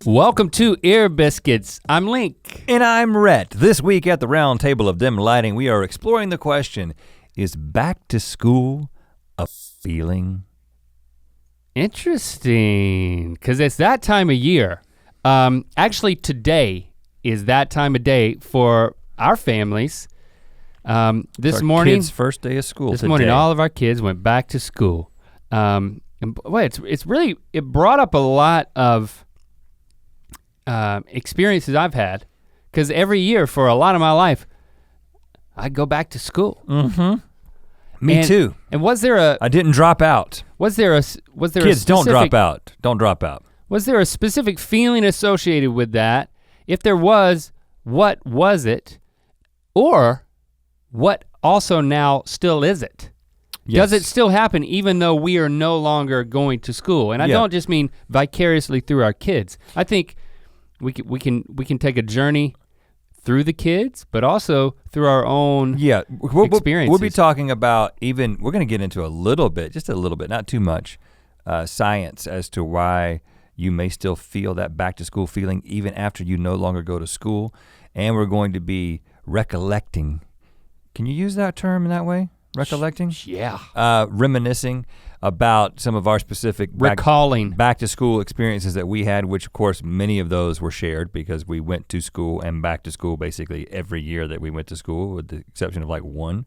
Welcome to Ear Biscuits. I'm Link. And I'm Rhett. This week at the round table of dim lighting, we are exploring the question, is back to school a feeling? Interesting, because it's that time of year. Actually, today is that time of day for our families. This morning, kids' first day of school this today. morning, all of our kids went back to school. And boy, it brought up a lot of experiences I've had, because every year for a lot of my life, I go back to school. Mm-hmm. Me too. And was there a? I didn't drop out. Was there Kids, a specific, don't drop out. Don't drop out. Was there a specific feeling associated with that? If there was, what was it? Or what also now still is it? Yes. Does it still happen even though we are no longer going to school? And I don't just mean vicariously through our kids. I think we can take a journey through the kids, but also through our own experiences. We'll be talking about we're gonna get into just a little bit, not too much, science as to why you may still feel that back to school feeling even after you no longer go to school. And we're going to be recollecting. Can you use that term in that way? Recollecting? Yeah. Reminiscing about some of our specific recalling back to school experiences that we had, which of course many of those were shared because we went to school and back to school basically every year that we went to school, with the exception of like one.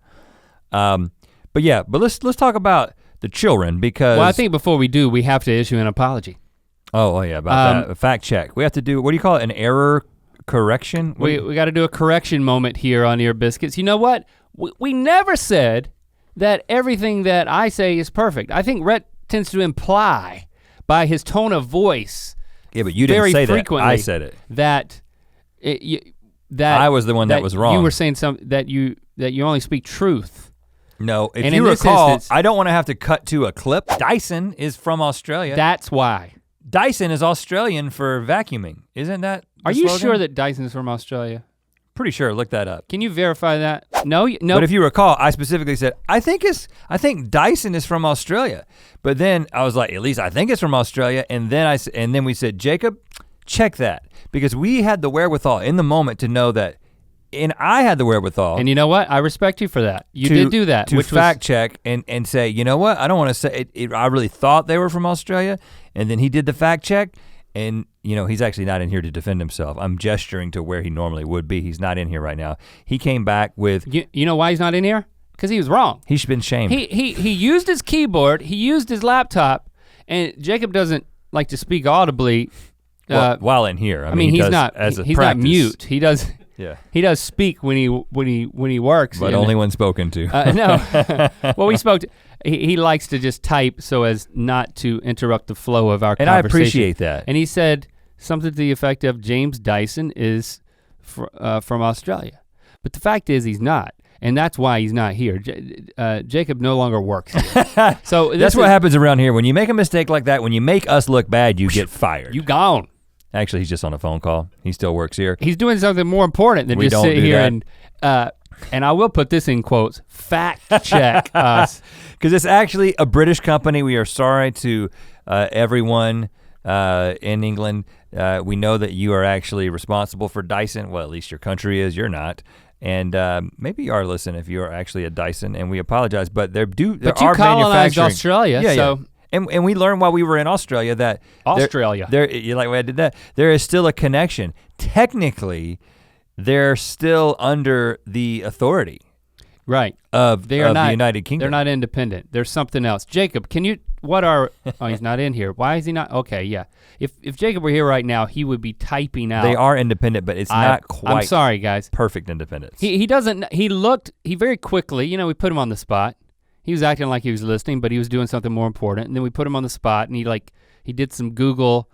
But let's talk about the children, because I think before we do, we have to issue an apology. Oh yeah, about that. A fact check. We have to do, what do you call it, an error correction? We got to do a correction moment here on Ear Biscuits. You know what? We never said that everything that I say is perfect. I think Rhett tends to imply by his tone of voice. Yeah, but you didn't say that. I said it. That I was the one that was wrong. You were saying that you only speak truth. No, if you recall, I don't want to have to cut to a clip. Dyson is from Australia. That's why. Dyson is Australian for vacuuming, isn't that the Are you slogan? sure that Dyson is from Australia? Pretty sure, look that up. Can you verify that? No. But if you recall, I specifically said, I think Dyson is from Australia. But then I was like, at least I think it's from Australia. And then we said, Jacob, check that. Because we had the wherewithal in the moment to know that, and I had the wherewithal. And you know what? I respect you for that. You did do that. To fact check and say, you know what? I don't want to say, I really thought they were from Australia. And then he did the fact check. And he's actually not in here to defend himself. I'm gesturing to where he normally would be. He's not in here right now. He came back with. You know why he's not in here? Because he was wrong. He's been shamed. He used his keyboard, he used his laptop, and Jacob doesn't like to speak audibly. While in here. I mean, he's not mute. He does. Yeah. He does speak when he works. But only when spoken to. No. Well, we spoke to. He likes to just type so as not to interrupt the flow of our conversation. And I appreciate that. And he said something to the effect of James Dyson is from Australia. But the fact is he's not. And that's why he's not here. Jacob no longer works here. So that's what happens around here. When you make a mistake like that, when you make us look bad, you get fired. You gone. Actually, he's just on a phone call. He still works here. He's doing something more important than just sitting here and I will put this in quotes, fact check us. Because it's actually a British company. We are sorry to everyone in England. We know that you are actually responsible for Dyson. Well, at least your country is, you're not. And maybe you are listening if you are actually a Dyson, and we apologize, but there are colonized Australia, so. Yeah. And we learned while we were in Australia that you like when I did that, there is still a connection. Technically, they're still under the authority. Right. Of the United Kingdom. They're not independent. There's something else. Jacob, he's not in here. Why is he not? Okay, yeah. If Jacob were here right now, he would be typing out. They are independent, but it's not quite. I'm sorry, guys. Perfect independence. He very quickly, we put him on the spot. He was acting like he was listening, but he was doing something more important. And then we put him on the spot and he did some Google,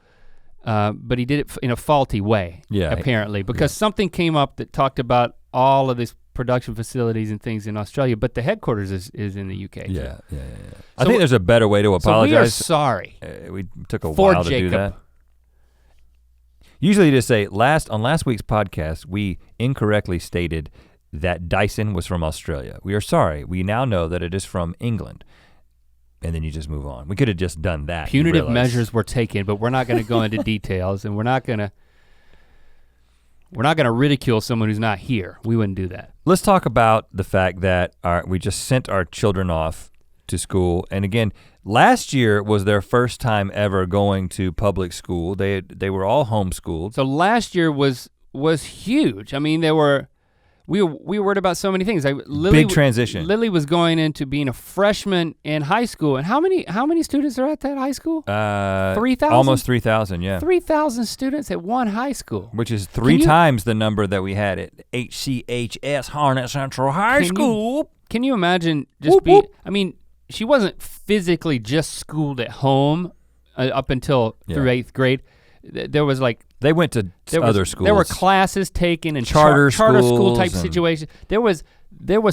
but he did it in a faulty way, apparently, because something came up that talked about all of these production facilities and things in Australia, but the headquarters is in the UK. Yeah. I think there's a better way to apologize. So we are sorry. We took a while to do that. Usually you just say, on last week's podcast, we incorrectly stated that Dyson was from Australia. We are sorry. We now know that it is from England. and then you just move on. We could have just done that. Punitive measures were taken, but we're not gonna go into details, and we're not gonna ridicule someone who's not here. We wouldn't do that. Let's talk about the fact that we just sent our children off to school, and again, last year was their first time ever going to public school. They were all homeschooled. So last year was huge. I mean, we were worried about so many things. Like Big transition. Lily was going into being a freshman in high school, and how many students are at that high school? 3,000. Almost 3,000, yeah. 3,000 students at one high school, which is three times the number that we had at HCHS Harnett Central High School. Can you imagine just being? I mean, she wasn't physically just schooled at home up until through 8th grade. There was like they went to other schools. There were classes taken and charter school type situations. There was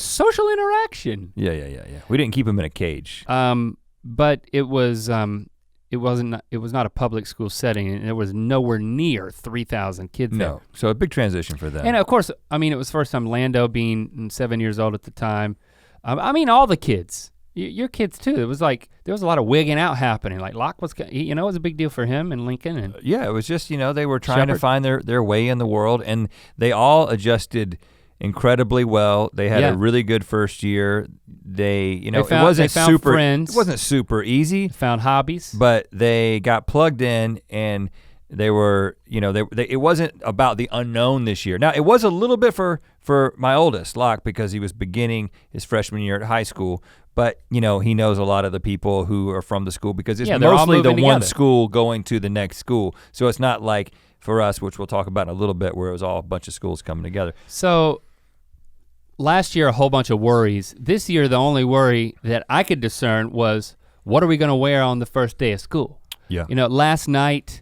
social interaction. Yeah. We didn't keep them in a cage. But it was not a public school setting, and there was nowhere near 3,000 kids there. No, so a big transition for them. And of course, I mean, it was first time Lando being 7 years old at the time. I mean, all the kids. Your kids too. It was like there was a lot of wigging out happening. Like Locke was, it was a big deal for him and Lincoln and yeah, it was just they were trying to find their way in the world, and they all adjusted incredibly well. They had a really good first year. They found friends. It wasn't super easy. Found hobbies, but they got plugged in, and they were it wasn't about the unknown this year. Now it was a little bit for my oldest Locke because he was beginning his freshman year at high school. But he knows a lot of the people who are from the school because it's mostly the one school going to the next school. So it's not like for us, which we'll talk about in a little bit, where it was all a bunch of schools coming together. So last year, a whole bunch of worries. This year, the only worry that I could discern was, what are we gonna wear on the first day of school? Yeah. Last night,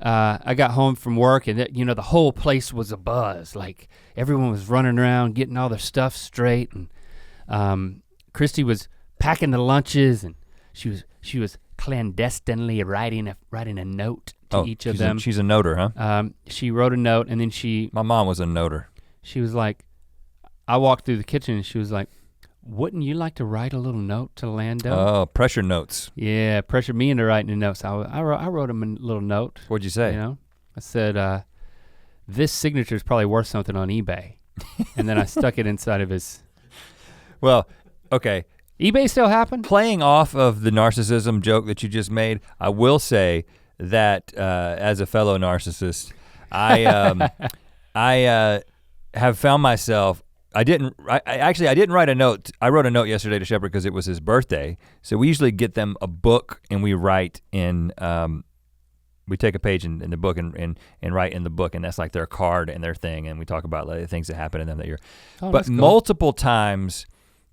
I got home from work and the whole place was abuzz. Like everyone was running around getting all their stuff straight, and Christy was packing the lunches, and she was clandestinely writing a note to each of them. She's a noter, huh? She wrote a note, and then my mom was a noter. She was like, I walked through the kitchen and she was like, wouldn't you like to write a little note to Lando? Oh, pressure notes. Yeah, pressured me into writing a note. So I wrote him a little note. What'd you say? I said, this signature is probably worth something on eBay. And then I stuck it inside of his. Well, okay. eBay still happen? Playing off of the narcissism joke that you just made, I will say that as a fellow narcissist, I have found myself, I didn't write a note. I wrote a note yesterday to Shepard because it was his birthday. So we usually get them a book and we write in, we take a page in the book and write in the book, and that's like their card and their thing, and we talk about like, things that happened to them that year. Oh, but cool. Multiple times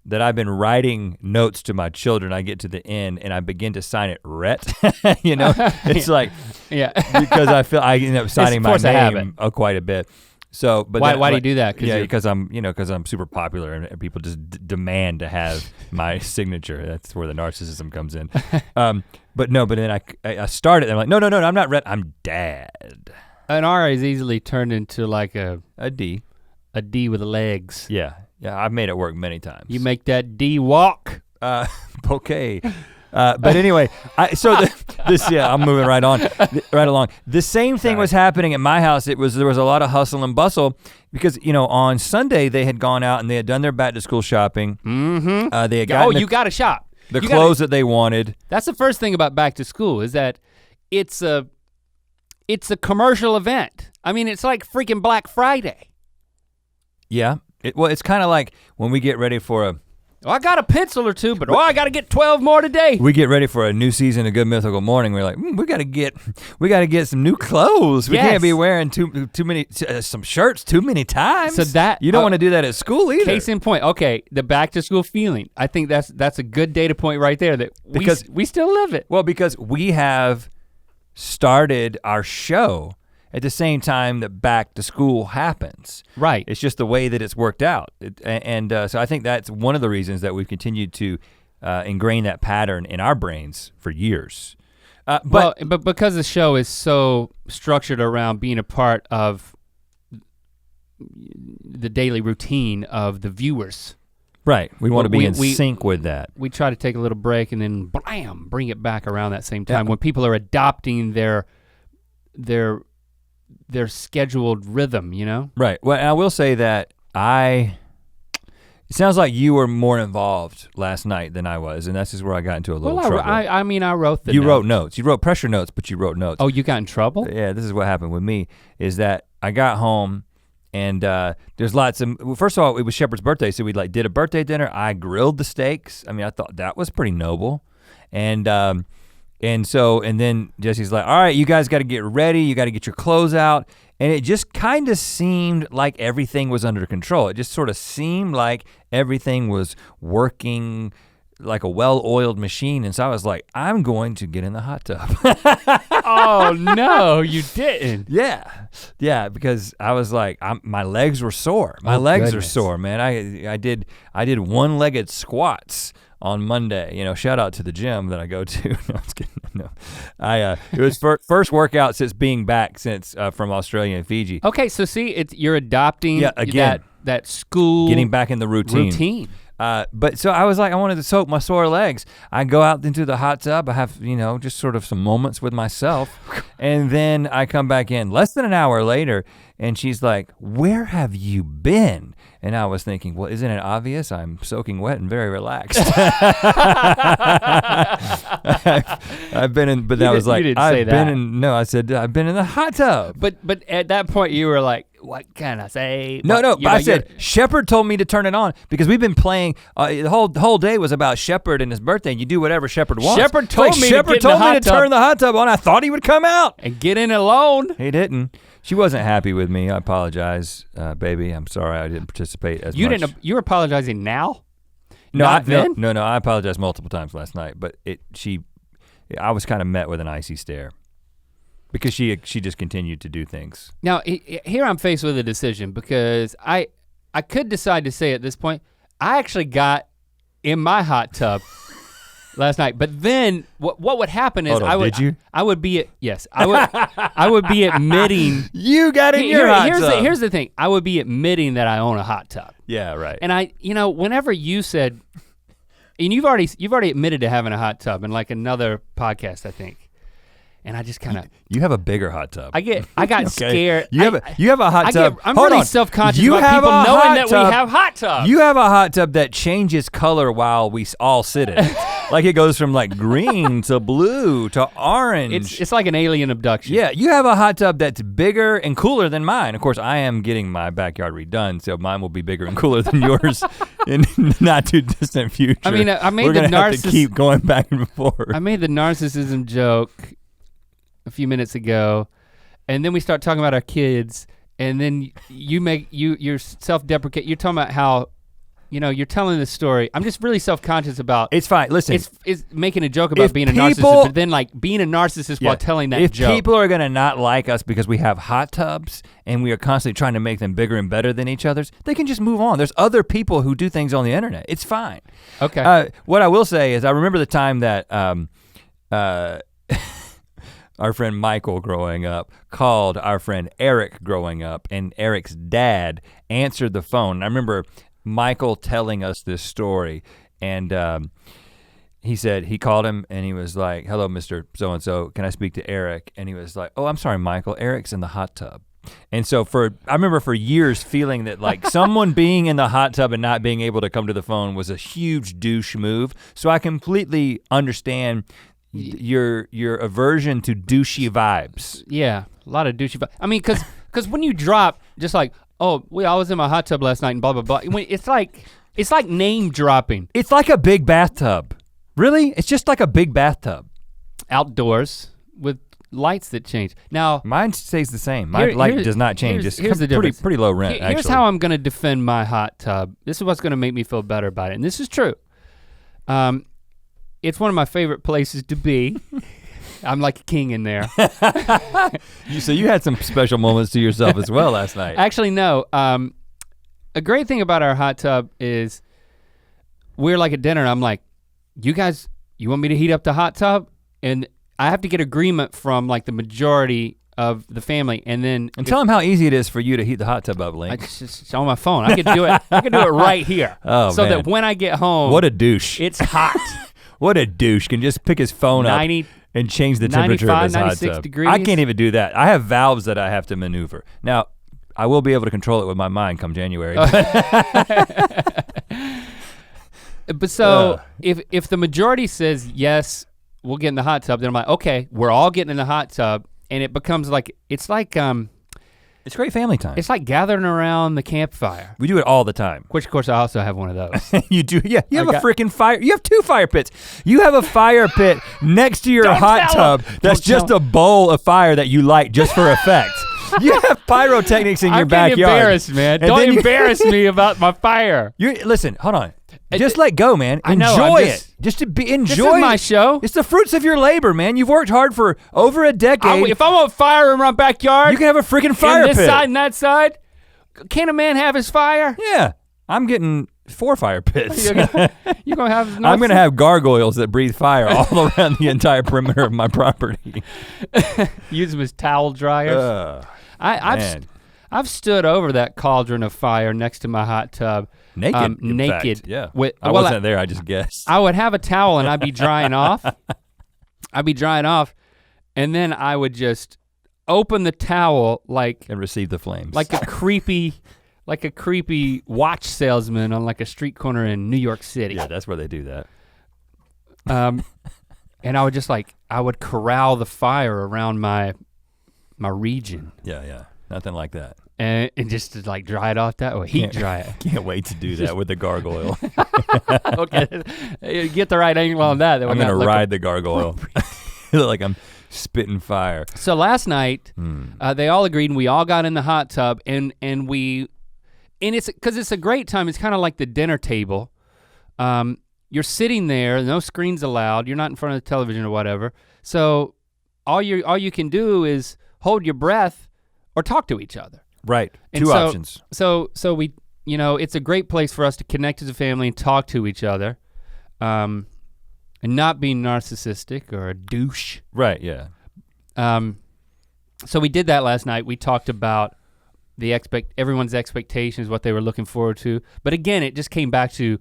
that I've been writing notes to my children, I get to the end and I begin to sign it Rhett. It's like, because I feel I end up signing my name quite a bit. So, but why do you do that? Because I'm super popular and people just demand to have my signature. That's where the narcissism comes in. But then I started. I'm like, no, I'm not Rhett. I'm Dad. An R is easily turned into like a D. A D with legs. Yeah, I've made it work many times. You make that D walk. Okay. But anyway, I'm moving right along. The same thing was happening at my house. There was a lot of hustle and bustle because on Sunday they had gone out and they had done their back to school shopping. Mm-hmm. They had gotten you gotta shop. The clothes that they wanted. That's the first thing about back to school is that it's a commercial event. I mean, it's like freaking Black Friday. Yeah, it's kind of like when we get ready for I got a pencil or two, but I gotta get 12 more today. We get ready for a new season of Good Mythical Morning. We're like, we gotta get some new clothes. We can't be wearing too many some shirts too many times. So that you don't want to do that at school either. Case in point, okay, the back to school feeling. I think that's a good data point right there that we still live it. Well, because we have started our show at the same time that back to school happens. Right. It's just the way that it's worked out. So I think that's one of the reasons that we've continued to ingrain that pattern in our brains for years. But because the show is so structured around being a part of the daily routine of the viewers. Right, we want to be in sync with that. We try to take a little break and then blam, bring it back around that same time when people are adopting their scheduled rhythm, you know? Right, well, I will say that it sounds like you were more involved last night than I was, and that's just where I got into a little trouble. I mean, I wrote the You notes. wrote notes. You wrote pressure notes, but you wrote notes. Oh, you got in trouble? Yeah, this is what happened with me, is that I got home and there's lots of, well, first of all, it was Shepard's birthday, so we did a birthday dinner. I grilled the steaks. I mean, I thought that was pretty noble. And then Jesse's like, all right, you guys gotta get ready. You gotta get your clothes out. And it just kind of seemed like everything was under control. It just sort of seemed like everything was working like a well-oiled machine. And so I was like, I'm going to get in the hot tub. Oh no, you didn't. Yeah, because I was like, my legs were sore. My legs are sore, man. I did one-legged squats on Monday. You know, shout out to the gym that I go to. No, I was kidding. No, it was first workout since being back from Australia and Fiji. Okay, so see, you're adopting that school, getting back in the routine. But so I was like, I wanted to soak my sore legs. I go out into the hot tub. I have, just sort of some moments with myself. And then I come back in less than an hour later and she's like, where have you been? And I was thinking, well, isn't it obvious? I'm soaking wet and very relaxed. I've been in, but that was like, I said, I've been in the hot tub. But at that point you were like, what can I say? But I said, Shepard told me to turn it on because we've been playing, the whole day was about Shepard and his birthday and you do whatever Shepard wants. Shepard told me to turn the hot tub on. I thought he would come out. And get in alone. He didn't. She wasn't happy with me. I apologize, baby. I'm sorry I didn't participate as much. You're apologizing now? No, No, I apologized multiple times last night, but I was kind of met with an icy stare because she just continued to do things. Now, here I'm faced with a decision because I could decide to say at this point, I actually got in my hot tub last night, but then what would happen is I would be admitting you got in your hot tub. Here's the thing, I would be admitting that I own a hot tub. Yeah, right. And whenever you said, and you've already admitted to having a hot tub in like another podcast, I think. And I just kind of. You have a bigger hot tub. I got scared. You have a hot tub. I'm really self-conscious about people knowing that we have hot tubs. You have a hot tub that changes color while we all sit in it. Like it goes from like green to blue to orange. It's like an alien abduction. Yeah, you have a hot tub that's bigger and cooler than mine. Of course, I am getting my backyard redone, so mine will be bigger and cooler than yours in the not too distant future. I mean, I made We're the gonna have to keep going back and forth. I made the narcissism joke a few minutes ago, and then we start talking about our kids, and then you're self-deprecate. You're talking about how, you're telling this story. I'm just really self-conscious about. It's fine. Listen, it's making a joke about being a narcissist, but then like being a narcissist while telling that joke. If people are gonna not like us because we have hot tubs and we are constantly trying to make them bigger and better than each other's, they can just move on. There's other people who do things on the internet. It's fine. Okay. What I will say is I remember the time that our friend Michael growing up called our friend Eric growing up, and Eric's dad answered the phone. I remember Michael telling us this story, and he said he called him and he was like, hello, Mr. So-and-so, can I speak to Eric? And he was like, oh, I'm sorry, Michael, Eric's in the hot tub. And so I remember for years feeling that like someone being in the hot tub and not being able to come to the phone was a huge douche move. So I completely understand your aversion to douchey vibes. Yeah, a lot of douchey vibes. I mean, cause when you drop, just like, oh, I was in my hot tub last night and blah, blah, blah. It's like name dropping. It's like a big bathtub. Really? It's just like a big bathtub. Outdoors with lights that change. Now. Mine stays the same. My light does not change. Here's the difference. Pretty low rent, actually. Here's how I'm gonna defend my hot tub. This is what's gonna make me feel better about it, and this is true. It's one of my favorite places to be. I'm like a king in there. So you had some special moments to yourself as well last night. Actually, no. A great thing about our hot tub is we're like at dinner and I'm like, you guys, you want me to heat up the hot tub? And I have to get agreement from like the majority of the family, and then tell them how easy it is for you to heat the hot tub up, Link. It's on my phone. I could do it. I could do it right here. Oh, so man. that when I get home, what a douche. It's hot. What a douche can just pick his phone 90, up and change the temperature of his hot 96 tub. degrees. I can't even do that. I have valves that I have to maneuver. Now, I will be able to control it with my mind come January. But so if the majority says yes, we'll get in the hot tub, then I'm like, okay, we're all getting in the hot tub, and it becomes like it's great family time. It's like gathering around the campfire. We do it all the time. Which of course I also have one of those. You do, yeah. You have a freaking fire. You have 2 fire pits. You have a fire pit next to your hot tub that's just a bowl of fire that you light just for effect. You have pyrotechnics in your backyard. I'm getting embarrassed, man. Don't embarrass me about my fire. Listen, hold on. Just let go, man. Enjoy it. Just to enjoy this is my show. It's the fruits of your labor, man. You've worked hard for over a decade. If I want fire in my backyard, you can have a freaking fire pit. This side and that side. Can a man have his fire? Yeah. I'm getting 4 fire pits. You're gonna have. I'm gonna have gargoyles that breathe fire all around the entire perimeter of my property. Use them as towel dryers. I've stood over that cauldron of fire next to my hot tub. Naked. Naked. Fact, yeah. I wasn't there, I just guessed. I would have a towel and I'd be drying off. And then I would just open the towel and receive the flames. Like a creepy watch salesman on like a street corner in New York City. Yeah, that's where they do that. And I would just I would corral the fire around my region. Yeah. Nothing like that. And just to dry it off that way, heat dry it. Can't wait to do that with the gargoyle. Okay, get the right angle on that. I'm gonna ride the gargoyle. Like I'm spitting fire. So last night, they all agreed and we all got in the hot tub and it's, because it's a great time, it's kind of like the dinner table. You're sitting there, no screens allowed, you're not in front of the television or whatever. So all you can do is hold your breath or talk to each other. Right, two options. So we, it's a great place for us to connect as a family and talk to each other, and not be narcissistic or a douche. Right, yeah. So we did that last night. We talked about everyone's expectations, what they were looking forward to. But again, it just came back to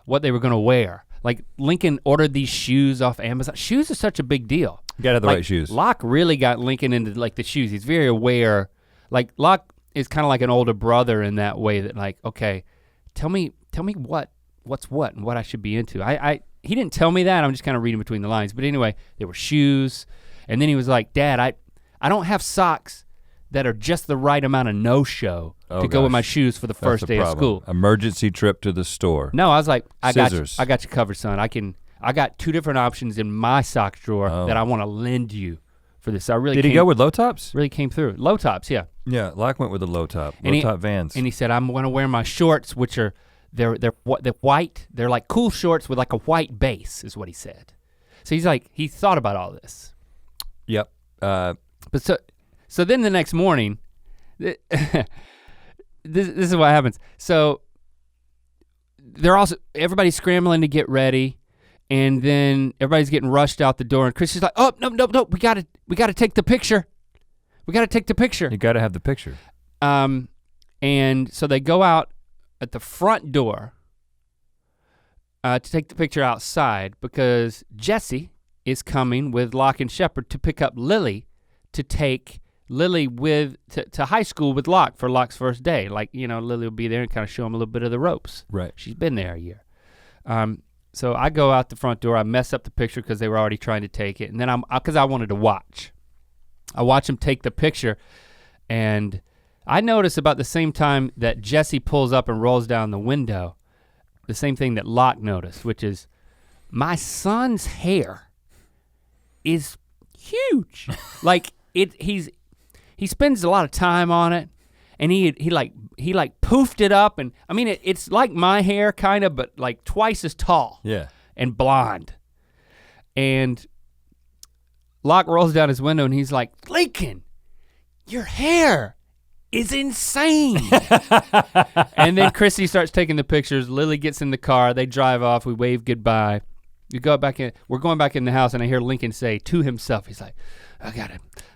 what they were gonna wear. Like Lincoln ordered these shoes off Amazon. Shoes are such a big deal. You gotta have the right shoes. Locke really got Lincoln into the shoes. He's very aware. Locke is kind of like an older brother in that way that okay, tell me what's what and what I should be into. He didn't tell me that, I'm just kind of reading between the lines. But anyway, there were shoes. And then he was like, Dad, I don't have socks that are just the right amount of no-show to go with my shoes for the first day of school. Emergency trip to the store. No, I was like, I got you covered, son. I got 2 different options in my sock drawer that I want to lend you for this. Did he go with low tops? Really came through. Low tops, yeah. Yeah, Locke went with the low top Vans. And he said, I'm gonna wear my shorts, which are, they're white. They're like cool shorts with like a white base, is what he said. So he thought about all this. Yep. But so then the next morning, this is what happens. So everybody's scrambling to get ready, and then everybody's getting rushed out the door, and Chris is like, oh, no, we gotta take the picture. We gotta take the picture. You gotta have the picture. And so they go out at the front door to take the picture outside because Jesse is coming with Locke and Shepard to pick up Lily to take Lily to high school with Locke for Locke's first day. Lily will be there and kind of show him a little bit of the ropes. Right. She's been there a year. So I go out the front door, I mess up the picture because they were already trying to take it, and then because I wanted to watch. I watch them take the picture, and I notice about the same time that Jesse pulls up and rolls down the window, the same thing that Locke noticed, which is my son's hair is huge. He spends a lot of time on it, and he poofed it up, and I mean it's like my hair kind of, but like twice as tall. Yeah. And blonde. And Locke rolls down his window and he's like, Lincoln, your hair is insane. And then Chrissy starts taking the pictures. Lily gets in the car, they drive off, we wave goodbye. You go back in, we're going back in the house and I hear Lincoln say to himself, he's like, I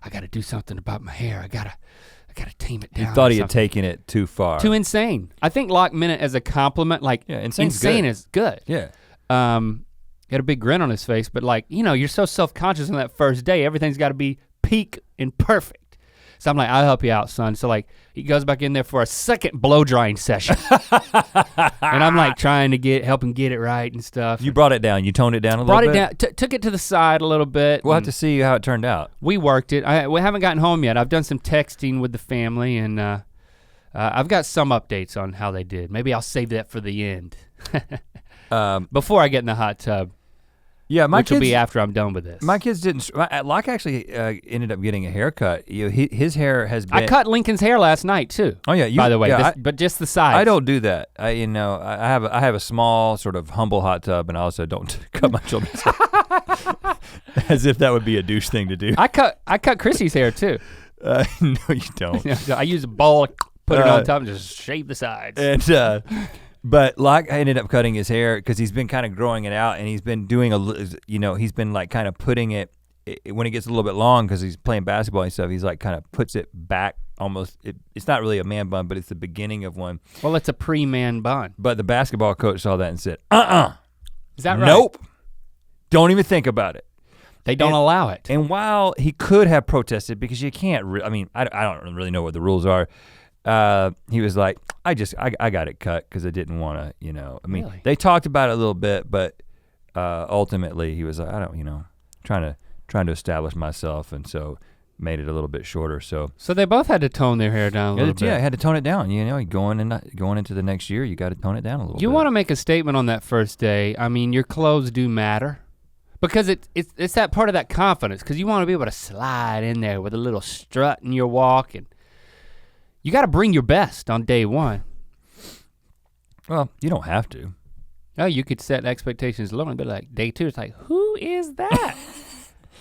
gotta do something about my hair. I gotta tame it down. He thought he had taken it too far. Too insane. I think Locke meant it as a compliment, like insane is good. Yeah. He had a big grin on his face, but like, you're so self-conscious on that first day, everything's gotta be peak and perfect. So I'm like, I'll help you out, son. So like, he goes back in there for a second blow drying session. And I'm like trying to help him get it right and stuff. You brought it down, you toned it down a little bit? Brought it down, took it to the side a little bit. We'll have to see how it turned out. We worked it. We haven't gotten home yet. I've done some texting with the family and I've got some updates on how they did. Maybe I'll save that for the end. Before I get in the hot tub. Yeah, which will be after I'm done with this. My kids didn't. Locke actually ended up getting a haircut. His hair has been. I cut Lincoln's hair last night too. Oh yeah, by the way, but just the sides. I don't do that. I have a small sort of humble hot tub, and I also don't cut my children's hair. As if that would be a douche thing to do. I cut Chrissy's hair too. No, you don't. I use a ball, put it on top, and just shave the sides. And but Locke ended up cutting his hair because he's been kind of growing it out, and he's been doing he's been like kind of putting it when it gets a little bit long because he's playing basketball and stuff. He's like kind of puts it back almost. It's not really a man bun, but it's the beginning of one. Well, it's a pre-man bun. But the basketball coach saw that and said, Is that right? Nope. Don't even think about it. They don't allow it. And while he could have protested because you can't. I don't really know what the rules are. He was like, I got it cut because I didn't want to, really? They talked about it a little bit, but ultimately he was like, I don't, trying to establish myself, and so made it a little bit shorter. So they both had to tone their hair down a little bit. Yeah, I had to tone it down. Going into the next year, you got to tone it down a little bit. You want to make a statement on that first day. I mean, your clothes do matter. Because it's that part of that confidence, because you want to be able to slide in there with a little strut in your walk, and you gotta bring your best on day one. Well, you don't have to. Oh, you could set expectations low and be like, day two, it's like, who is that?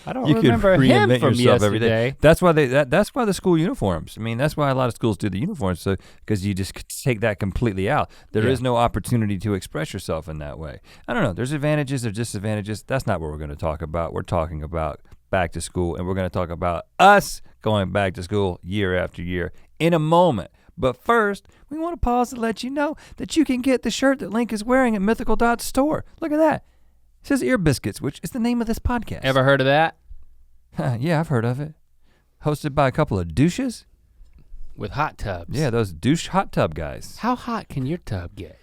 I don't remember him from yesterday. Every day. That's why that's why the school uniforms. I mean, that's why a lot of schools do the uniforms, so because you just take that completely out. There is no opportunity to express yourself in that way. I don't know. There's advantages, there's disadvantages. That's not what we're going to talk about. We're talking about back to school, and we're going to talk about us going back to school year after year in a moment. But first, we want to pause to let you know that you can get the shirt that Link is wearing at Mythical.store. Look at that. It says Ear Biscuits, which is the name of this podcast. Ever heard of that? Yeah, I've heard of it. Hosted by a couple of douches. With hot tubs. Yeah, those douche hot tub guys. How hot can your tub get?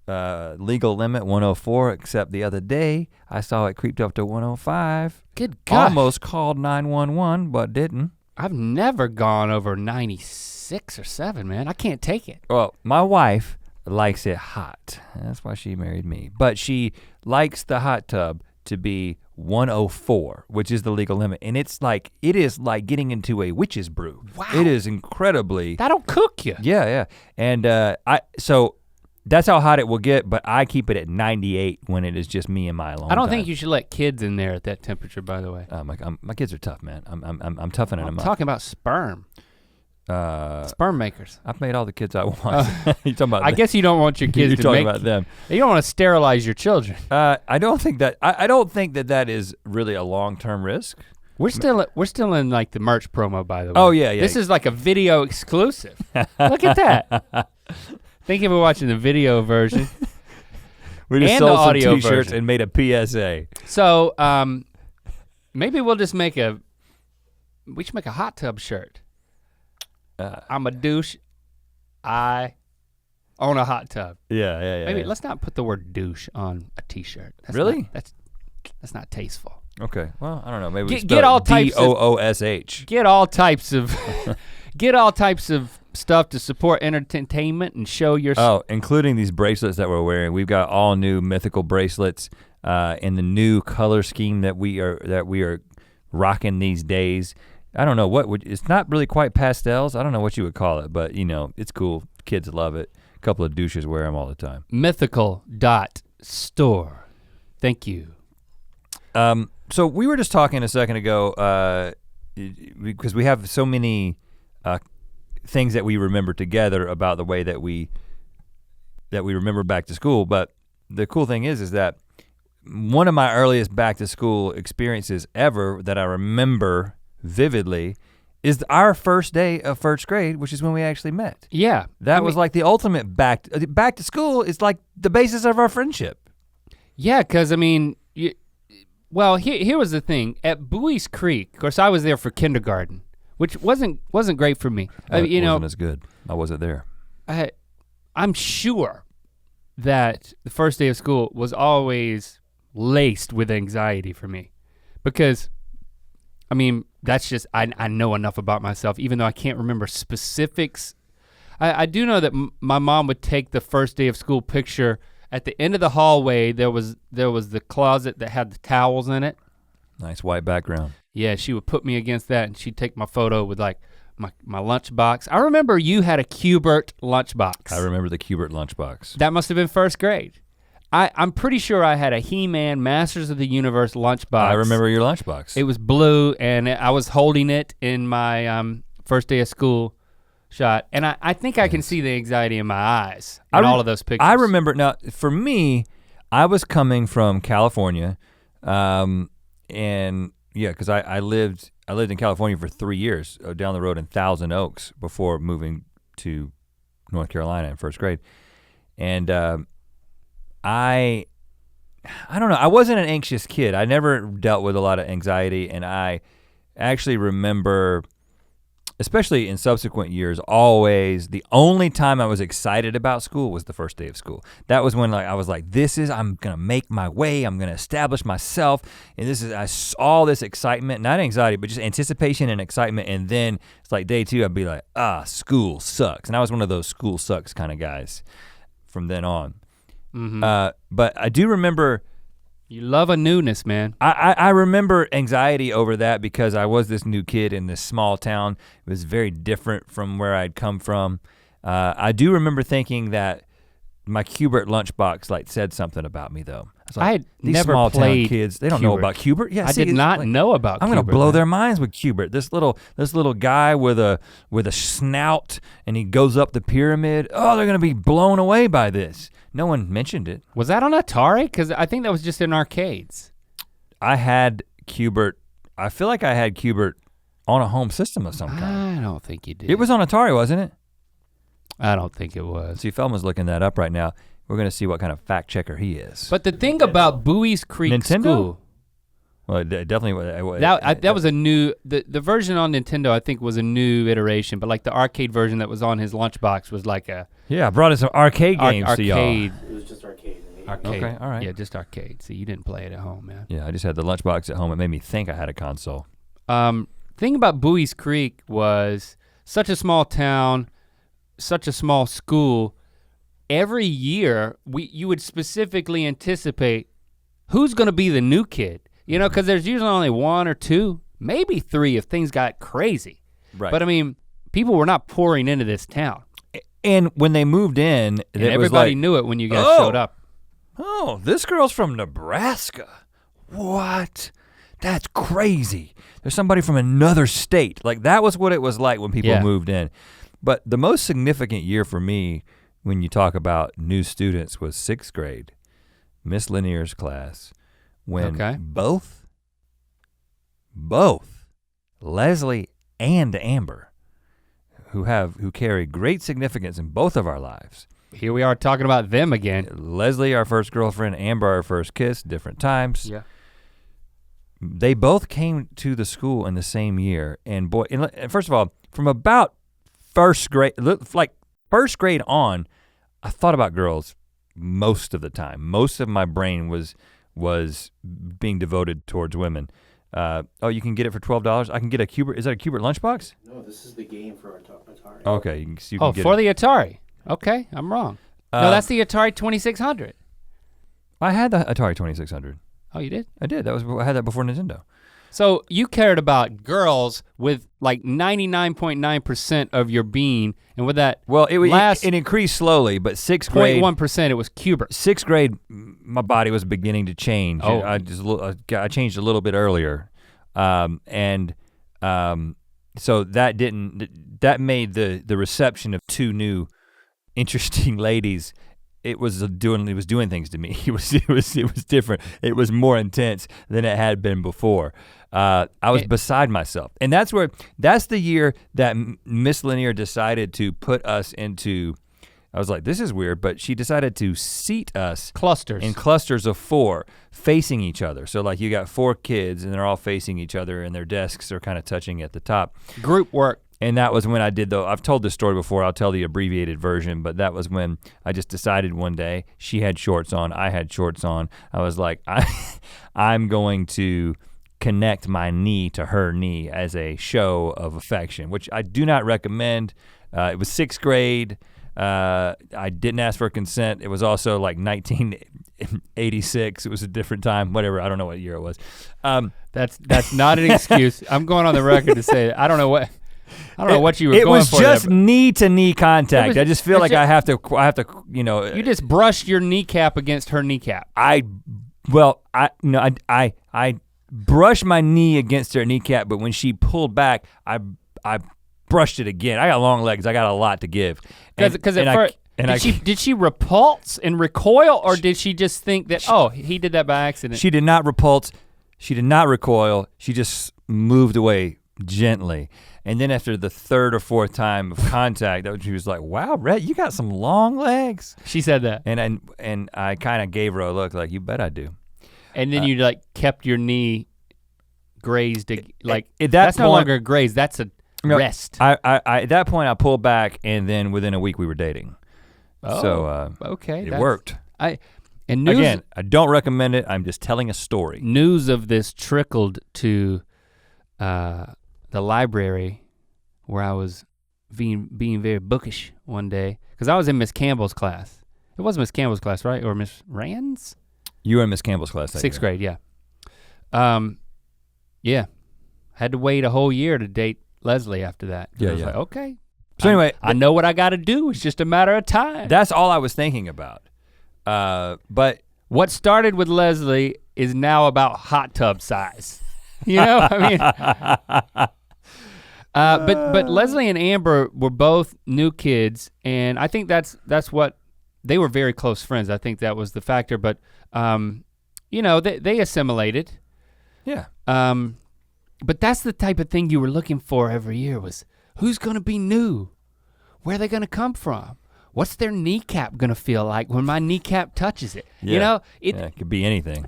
Legal limit 104, except the other day, I saw it creeped up to 105. Good gosh. Almost called 911, but didn't. I've never gone over 96 or 7, man. I can't take it. Well, my wife likes it hot. That's why she married me. But she likes the hot tub to be 104, which is the legal limit. And it is like getting into a witch's brew. Wow. It is incredibly. That'll cook you. Yeah. And so that's how hot it will get, but I keep it at 98 when it is just me and my alone I don't time. think you should let kids in there at that temperature, by the way. My kids are tough, man. I'm toughening them up. I'm talking about sperm. Sperm makers. I've made all the kids I want. You talking about? I guess you don't want your kids to talking about them. You don't want to sterilize your children. I don't think that. I don't think that is really a long-term risk. We're still in like the merch promo, by the way. Oh yeah. This is like a video exclusive. Look at that. Thank you for watching the video version. We just and sold the some audio t-shirts version. and made a PSA. So maybe we'll just we should make a hot tub shirt. I'm a douche. I own a hot tub. Yeah. Maybe let's not put the word douche on a t-shirt. Really? That's not tasteful. Okay. Well, I don't know. Maybe get all types DOOSH. Get all types of get all types of stuff to support entertainment and show your. Oh, including these bracelets that we're wearing. We've got all new Mythical bracelets in the new color scheme that we are rocking these days. I don't know it's not really quite pastels. I don't know what you would call it, but it's cool. Kids love it. A couple of douches wear them all the time. Mythical.store. Thank you. So we were just talking a second ago because we have so many things that we remember together about the way that we remember back to school. But the cool thing is that one of my earliest back to school experiences ever that I remember vividly is our first day of first grade, which is when we actually met. Yeah. That was like the ultimate back to school is like the basis of our friendship. Yeah, cause I mean, here was the thing. At Bowie's Creek, of course I was there for kindergarten, which wasn't great for me. It wasn't as good. I wasn't there. I'm sure that the first day of school was always laced with anxiety for me because, I mean, that's just, I know enough about myself even though I can't remember specifics. I do know that my mom would take the first day of school picture at the end of the hallway. There was the closet that had the towels in it. Nice white background. Yeah, she would put me against that and she'd take my photo with like my lunchbox. I remember you had a Q*bert lunchbox. I remember the Q*bert lunchbox. That must have been first grade. I'm pretty sure I had a He-Man Masters of the Universe lunchbox. I remember your lunchbox. It was blue and I was holding it in my first day of school shot. And I think I can see the anxiety in my eyes in all of those pictures. I remember, now for me, I was coming from California and yeah, because I lived in California for 3 years down the road in Thousand Oaks before moving to North Carolina in first grade. And I don't know, I wasn't an anxious kid. I never dealt with a lot of anxiety, and I actually remember, especially in subsequent years, always the only time I was excited about school was the first day of school. That was when like I was like, I'm gonna make my way, I'm gonna establish myself, and I saw this excitement, not anxiety, but just anticipation and excitement, and then it's like day 2, I'd be like, school sucks. And I was one of those school sucks kind of guys from then on. Mm-hmm. But I do remember, you love a newness, man. I remember anxiety over that because I was this new kid in this small town. It was very different from where I'd come from. I do remember thinking that my Q*bert lunchbox like said something about me though. I had these never small played town kids, they don't know about Q*bert. Yeah, I did not know about Q*bert. I'm gonna blow their minds with Q*bert. This little guy with a snout and he goes up the pyramid. Oh, they're gonna be blown away by this. No one mentioned it. Was that on Atari? Because I think that was just in arcades. I had Q*bert, I feel like I had Q*bert on a home system of some kind. I don't think you did. It was on Atari, wasn't it? I don't think it was. See, Feldman's looking that up right now. We're gonna see what kind of fact checker he is. But the thing about Bowie's Creek Nintendo? School. Well, it definitely was. That was a new, the version on Nintendo I think was a new iteration, but like the arcade version that was on his lunchbox was like a. Yeah, I brought in some arcade games to y'all. It was just arcade. Arcade. Okay, all right. Yeah, just arcade. See, you didn't play it at home, man. Yeah, I just had the lunchbox at home. It made me think I had a console. Thing about Bowie's Creek was such a small town, such a small school. Every year, you would specifically anticipate who's gonna be the new kid. You know, because there's usually only 1 or 2, maybe 3 if things got crazy. Right. But I mean, people were not pouring into this town. And when they moved in, and everybody knew it when you guys showed up. Oh, this girl's from Nebraska. What? That's crazy. There's somebody from another state. Like that was what it was like when people moved in. But the most significant year for me when you talk about new students was 6th grade, Miss Lanier's class. When both Leslie and Amber, who carry great significance in both of our lives. Here we are talking about them again. Leslie, our first girlfriend, Amber, our first kiss, different times. Yeah. They both came to the school in the same year, and boy, and first of all, from about first grade on, I thought about girls most of the time. Most of my brain was being devoted towards women. You can get it for $12. I can get a Q*bert. Is that a Q*bert lunchbox? No, this is the game for Atari. Okay, you can get for it. the Atari. Okay, I'm wrong. No, that's the Atari 2600. I had the Atari 2600. Oh, you did? I did. I had that before Nintendo. So you cared about girls with like 99.9% of your being, and with that it increased slowly, but 6th grade, 0.1% it was Q*bert. 6th grade, my body was beginning to change. Oh. I changed a little bit earlier, so that made the reception of 2 new interesting ladies it was doing things to me. It was different. It was more intense than it had been before. I was beside myself. And that's the year that Miss Lanier decided to put us into, I was like, this is weird, but she decided to seat us in clusters of 4 facing each other. So like you got 4 kids and they're all facing each other and their desks are kind of touching at the top. Group work. And that was when I did I've told this story before, I'll tell the abbreviated version, but that was when I just decided one day, she had shorts on, I had shorts on. I was like, I'm going to connect my knee to her knee as a show of affection, which I do not recommend. It was 6th grade. I didn't ask for consent. It was also like 1986. It was a different time, whatever. I don't know what year it was. That's not an excuse. I'm going on the record to say that. I don't know what you were going for. It was just knee to knee contact. I just feel like I have to, You just brushed your kneecap against her kneecap. I brushed my knee against her kneecap, but when she pulled back, I brushed it again. I got long legs. I got a lot to give. Because at first, did she repulse and recoil, or did she just think that he did that by accident? She did not repulse. She did not recoil. She just moved away gently. And then after the 3rd or 4th time of contact, she was like, "Wow, Rhett, you got some long legs." She said that. And I kind of gave her a look like, "You bet I do." And then you like kept your knee grazed, that's no longer grazed. That's a rest. I at that point I pulled back, and then within a week we were dating. Okay, it worked. Again, I don't recommend it. I'm just telling a story. News of this trickled to the library where I was being very bookish one day, because I was in Miss Campbell's class. It was Miss Campbell's class, right? Or Miss Rand's? You were in Miss Campbell's class that 6th grade, yeah. Yeah, had to wait a whole year to date Leslie after that. Yeah, I was like, okay. So anyway, I know what I gotta do, it's just a matter of time. That's all I was thinking about. But what started with Leslie is now about hot tub size. You know, I mean, but Leslie and Amber were both new kids, and I think that's what, they were very close friends. I think that was the factor, but they assimilated. Yeah. But that's the type of thing you were looking for every year, was who's gonna be new? Where are they gonna come from? What's their kneecap gonna feel like when my kneecap touches it? Yeah. It could be anything,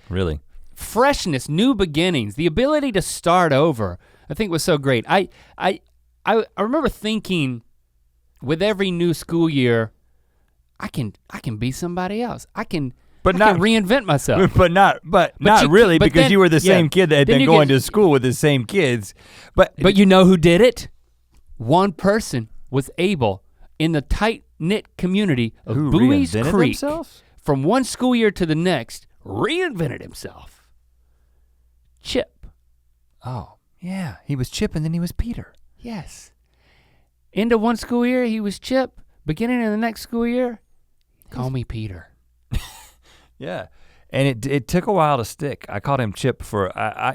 really. Freshness, new beginnings, the ability to start over, I think was so great. I remember thinking with every new school year, I can be somebody else. I can reinvent myself. But not really, because you were the same kid that had been going to school with the same kids. But you know who did it? One person was able, in the tight-knit community of Bowie's Creek, from one school year to the next, reinvented himself. Chip. Oh, yeah, he was Chip and then he was Peter. Yes. Into one school year, he was Chip. Beginning of the next school year, call me Peter. Yeah, and it took a while to stick. I called him Chip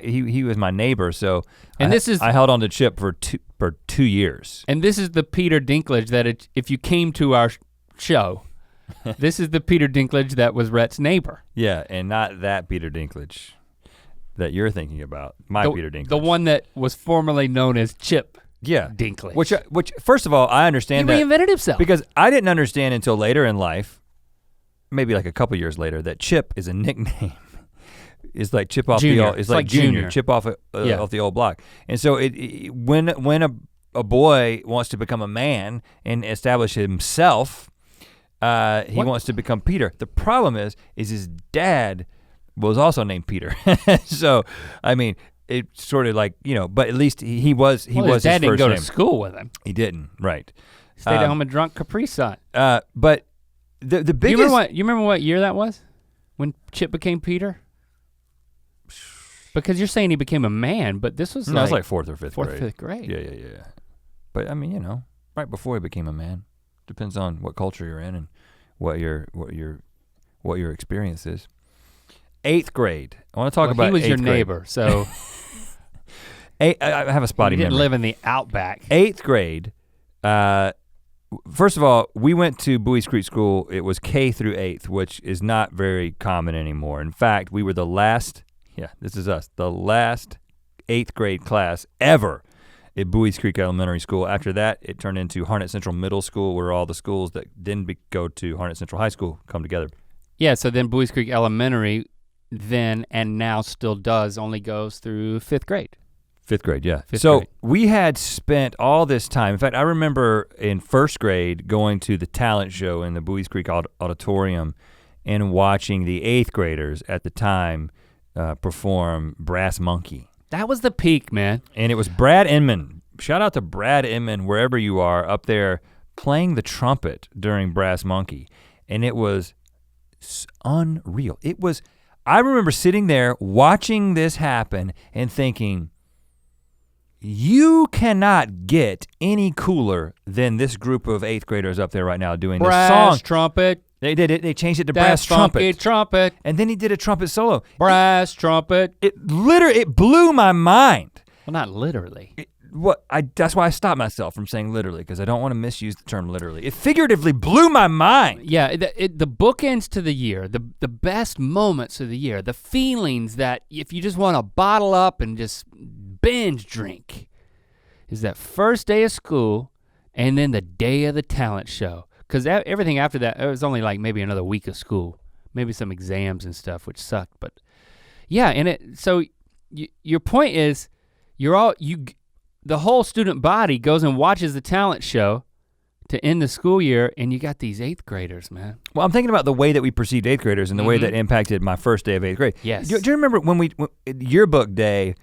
he was my neighbor, so I held on to Chip for 2 years. And this is the Peter Dinklage that if you came to our show, this is the Peter Dinklage that was Rhett's neighbor. Yeah, and not that Peter Dinklage that you're thinking about, Peter Dinklage. The one that was formerly known as Chip Dinklage. Which first of all, I understand that. He reinvented himself. Because I didn't understand until later in life, maybe like a couple years later, that Chip is a nickname. It's like Chip off Junior. the old, it's like Junior, Chip off off the old block. And so when a boy wants to become a man and establish himself, he wants to become Peter. The problem is his dad was also named Peter. So, I mean, it's sort of like, but at least he was his dad didn't first go name. To school with him. He didn't, right. Stayed at home and drunk Capri Sun. But the biggest— You remember what year that was? When Chip became Peter? Because you're saying he became a man, but this was it was like 4th or 5th grade. 4th, 5th grade. Yeah. But I mean, right before he became a man. Depends on what culture you're in and what your experience is. 8th grade. I want to talk about 8th grade. He was your neighbor, so. I have a spotty memory. He didn't live in the outback. 8th grade, first of all, we went to Buies Creek School. It was K through 8th, which is not very common anymore. In fact, we were the last, this is us, the last 8th grade class ever at Buies Creek Elementary School. After that, it turned into Harnett Central Middle School, where all the schools that didn't go to Harnett Central High School come together. Yeah, so then Buies Creek Elementary then and now still does only goes through 5th grade. 5th grade, yeah. Fifth so grade. we had spent all this time. In fact, I remember in 1st grade going to the talent show in the Buies Creek Auditorium and watching the 8th graders at the time perform Brass Monkey. That was the peak, man. And it was Brad Inman. Shout out to Brad Inman, wherever you are, up there playing the trumpet during Brass Monkey. And it was unreal. I remember sitting there watching this happen and thinking, you cannot get any cooler than this group of 8th graders up there right now doing this song. Brass trumpet. They did it, they changed it to That brass funky trumpet. trumpet. And then he did a trumpet solo. Brass trumpet. It blew my mind. Well, not literally. That's why I stopped myself from saying literally, because I don't want to misuse the term literally. It figuratively blew my mind. Yeah, the bookends to the year, the best moments of the year, the feelings that if you just want to bottle up and just binge drink is that first day of school and then the day of the talent show. Because everything after that, it was only like maybe another week of school, maybe some exams and stuff, which sucked. But yeah, so your point is, the whole student body goes and watches the talent show to end the school year, and you got these 8th graders, man. Well, I'm thinking about the way that we perceived 8th graders and the way that impacted my first day of 8th grade. Yes. Do you remember when yearbook day,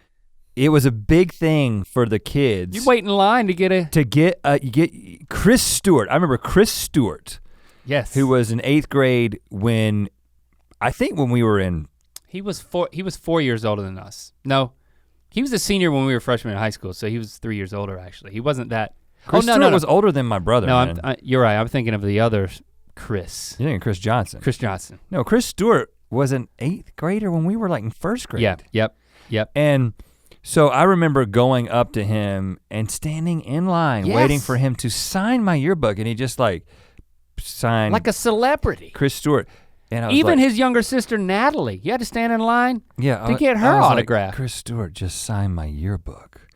it was a big thing for the kids. You wait in line to get you get Chris Stewart. I remember Chris Stewart. Yes. Who was in 8th grade when we were in. He was 4 years older than us. No, he was a senior when we were freshmen in high school, so he was 3 years older actually. He wasn't that. Chris Stewart was older than my brother. No, you're right. I'm thinking of the other Chris. You're thinking Chris Johnson. Chris Johnson. No, Chris Stewart was an 8th grader when we were like in 1st grade. Yeah. Yep. And so I remember going up to him and standing in line waiting for him to sign my yearbook, and he just like signed like a celebrity. Chris Stewart. And I was even like, his younger sister Natalie, you had to stand in line to get her I was autograph. Like, Chris Stewart just signed my yearbook.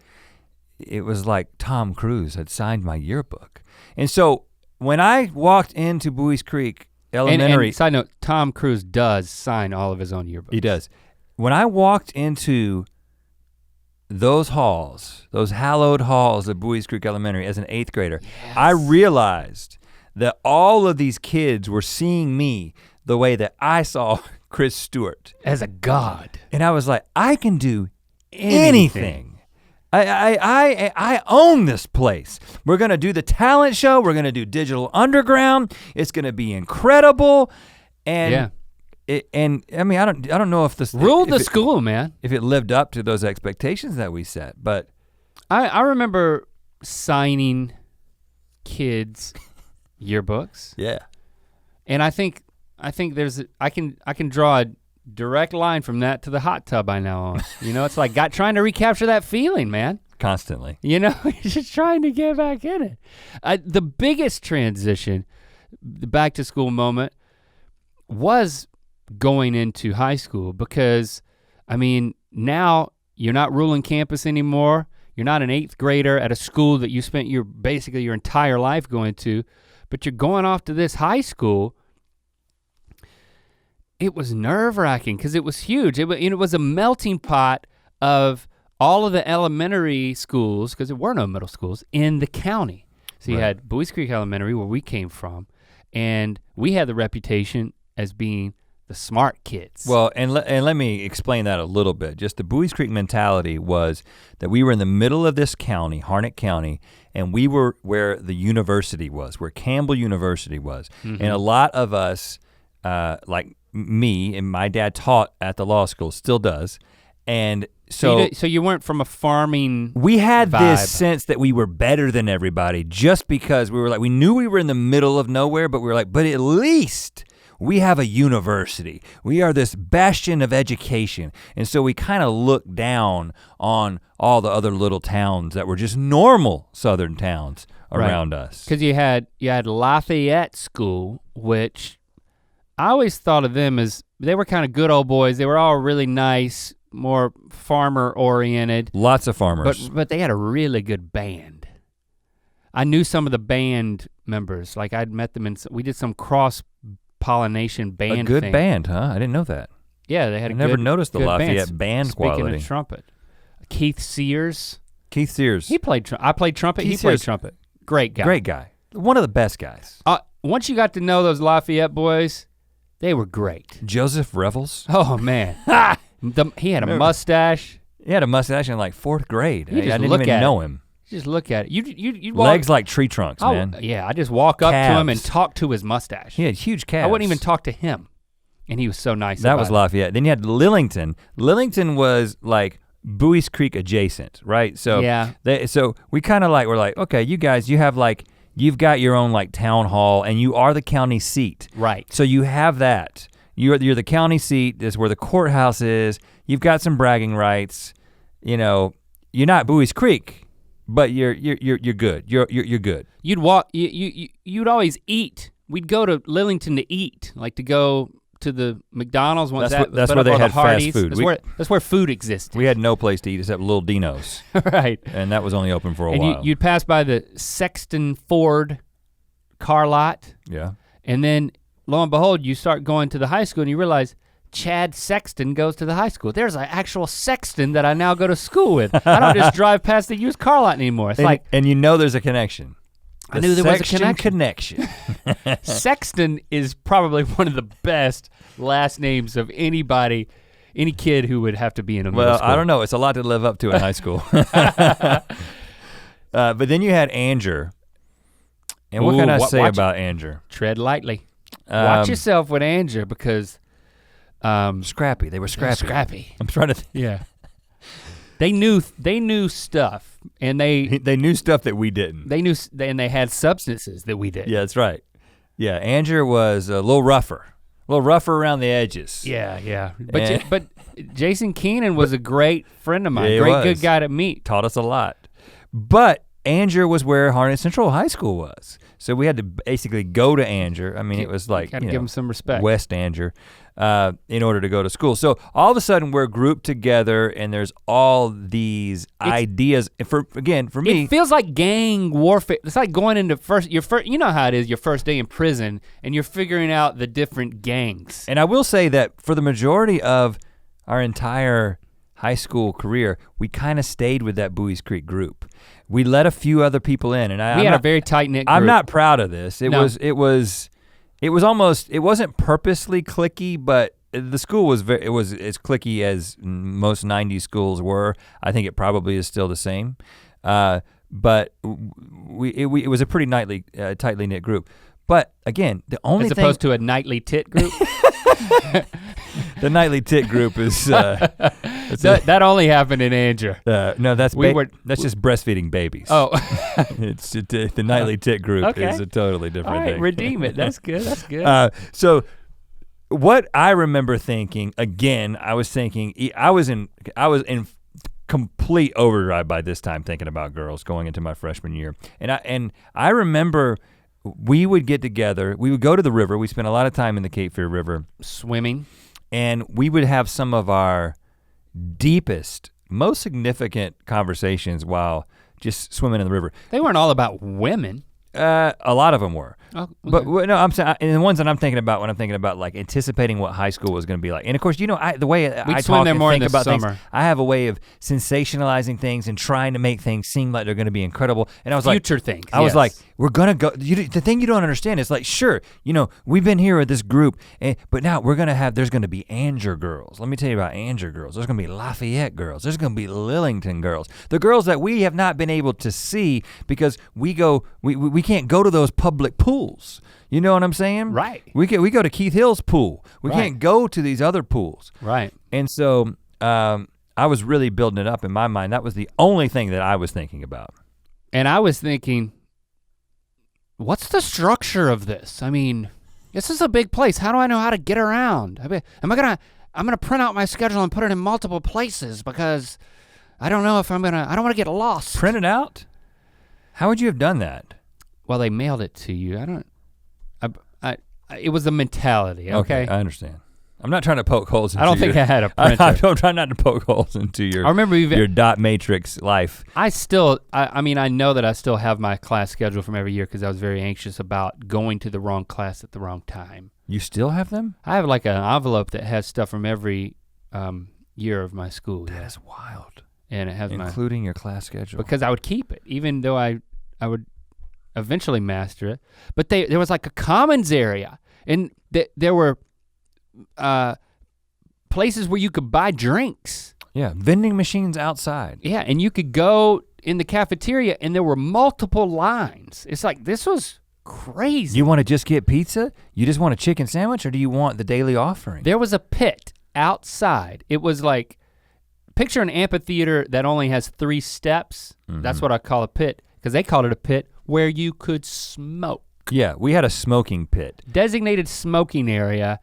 It was like Tom Cruise had signed my yearbook. And so when I walked into Buies Creek Elementary. And side note, Tom Cruise does sign all of his own yearbooks. He does. When I walked into those halls, those hallowed halls of Buies Creek Elementary as an 8th grader, yes. I realized that all of these kids were seeing me the way that I saw Chris Stewart. As a god. And I was like, I can do anything. I own this place. We're gonna do the talent show. We're gonna do Digital Underground. It's gonna be incredible. And yeah. I mean, I don't know if this ruled the school, man. If it lived up to those expectations that we set, but I remember signing kids' yearbooks. Yeah. And I think there's I can draw a direct line from that to the hot tub I now own. You know, it's like trying to recapture that feeling, man. Constantly. You know, just trying to get back in it. The biggest transition, the back to school moment, was going into high school because, I mean, now you're not ruling campus anymore. You're not an 8th grader at a school that you spent basically your entire life going to, but you're going off to this high school. It was nerve-wracking because it was huge. It was a melting pot of all of the elementary schools, because there were no middle schools, in the county. So you had Buies Creek Elementary, where we came from, and we had the reputation as being the smart kids. Well, and let me explain that a little bit. Just the Buies Creek mentality was that we were in the middle of this county, Harnett County, and we were where the university was, where Campbell University was. Mm-hmm. And a lot of us, like me and my dad taught at the law school, still does. And so you weren't from a farming we had vibe. This sense that we were better than everybody just because we knew we were in the middle of nowhere, but we were like, but at least we have a university. We are this bastion of education. And so we kind of look down on all the other little towns that were just normal Southern towns around us. Because you had Lafayette School, which I always thought of them as, they were kind of good old boys. They were all really nice, more farmer oriented. Lots of farmers. But they had a really good band. I knew some of the band members, like I'd met them we did some cross-pollination band A good thing. band, huh? I didn't know that. Yeah, they had I never noticed the good Lafayette band quality. Speaking of trumpet, Keith Sears. Keith Sears. He played I played trumpet, Keith he played Sears. trumpet. Great guy. Great guy. One of the best guys. Once you got to know those Lafayette boys, they were great. Joseph Revels. Oh man. He had a mustache. He had a mustache in like 4th grade. You just I didn't look even at know it. him. Just look at it. You'd walk, Legs like tree trunks, man. Yeah, I just walk up to him and Calves. talk to his mustache. He had huge calves. I wouldn't even talk to him. And he was so nice That about was it. Lafayette. Then you had Lillington. Lillington was like Bowie's Creek adjacent, right? So yeah. So we kind of like, we're like, okay, you guys, you have like, you've got your own like town hall and you are the county seat. Right. So you have that. You're the county seat, this is where the courthouse is. You've got some bragging rights. You know, you're not Bowie's Creek, but you're good. You're good. You'd walk. You'd always eat. We'd go to Lillington to eat, like to go to the McDonald's. Once That's where they had fast food. That's where food existed. We had no place to eat except Little Dino's. Right. And that was only open for a and while. you'd pass by the Sexton Ford car lot, Yeah. and then lo and behold, you start going to the high school and you realize Chad Sexton goes to the high school. There's an actual Sexton that I now go to school with. I don't just drive past the used car lot anymore. It's And you know there's a connection. I knew there was a Sexton connection. Sexton is probably one of the best last names of any kid who would have to be in a middle school. Well, I don't know. It's a lot to live up to in high school. But then you had Anger. And what can I say about Anger? Tread lightly. Watch yourself with Anger because Scrappy. They were scrappy. Scrappy. I'm trying to Yeah. They knew stuff, and they knew stuff that we didn't. and they had substances that we didn't. Yeah, that's right. Yeah, Anger was a little rougher around the edges. Yeah. But Jason Keenan was a great friend of mine. Yeah, good guy to meet. Taught us a lot. But Anger was where Harnett Central High School was. So we had to basically go to Anger. I mean, it was like, Gotta give him some respect. West Anger, in order to go to school. So all of a sudden we're grouped together and there's all these ideas. For me. It feels like gang warfare. It's like going into you know how it is, your first day in prison and you're figuring out the different gangs. And I will say that for the majority of our entire high school career, we kind of stayed with that Bowie's Creek group. We let a few other people in, and we had a very tight-knit group. I'm not proud of this. It wasn't purposely cliquey, but the school was as cliquey as most 90s schools were. I think it probably is still the same. But it was a pretty tightly knit group. But again, the only thing— As opposed to a nightly tit group? The nightly tit group is that only happened in Anger. No, that's just breastfeeding babies. Oh, It's the nightly tit group is a totally different all right, thing. redeem it. That's good. That's good. So what I remember thinking, again, I was in complete overdrive by this time, thinking about girls going into my freshman year, and I remember. We would get together, we would go to the river, we spent a lot of time in the Cape Fear River. Swimming. And we would have some of our deepest, most significant conversations while just swimming in the river. They weren't all about women. A lot of them were. Oh, okay. But no, I'm saying, and the ones that I'm thinking about when I'm thinking about like anticipating what high school was gonna be like. And of course, you know, the way I talk and think about things, I have a way of sensationalizing things and trying to make things seem like they're gonna be incredible. And I was future things. I was like, we're gonna go, the thing you don't understand is like, sure, you know, we've been here with this group, but now there's gonna be Anger girls. Let me tell you about Anger girls. There's gonna be Lafayette girls. There's gonna be Lillington girls. The girls that we have not been able to see because we can't go to those public pools. You know what I'm saying? Right. We go to Keith Hill's pool. We can't go to these other pools. Right. And so I was really building it up in my mind. That was the only thing that I was thinking about. And I was thinking, what's the structure of this? I mean, This is a big place. How do I know how to get around? I'm gonna print out my schedule and put it in multiple places because I don't know if I don't want to get lost. Print it out? How would you have done that? Well, they mailed it to you. It was a mentality, okay? I understand. I'm not trying to poke holes into I don't think I had a printer. I'm trying not to poke holes into your dot matrix life. I know that I still have my class schedule from every year because I was very anxious about going to the wrong class at the wrong time. You still have them? I have like an envelope that has stuff from every year of my school. That is wild. And it has including your class schedule. Because I would keep it, even though I would eventually master it. But there was like a commons area, and there were places where you could buy drinks. Yeah, vending machines outside. Yeah, and you could go in the cafeteria and there were multiple lines. It's like, this was crazy. You want to just get pizza? You just want a chicken sandwich, or do you want the daily offering? There was a pit outside. It was like, picture an amphitheater that only has 3 steps. Mm-hmm. That's what I call a pit, because they called it a pit where you could smoke. Yeah, we had a smoking pit. Designated smoking area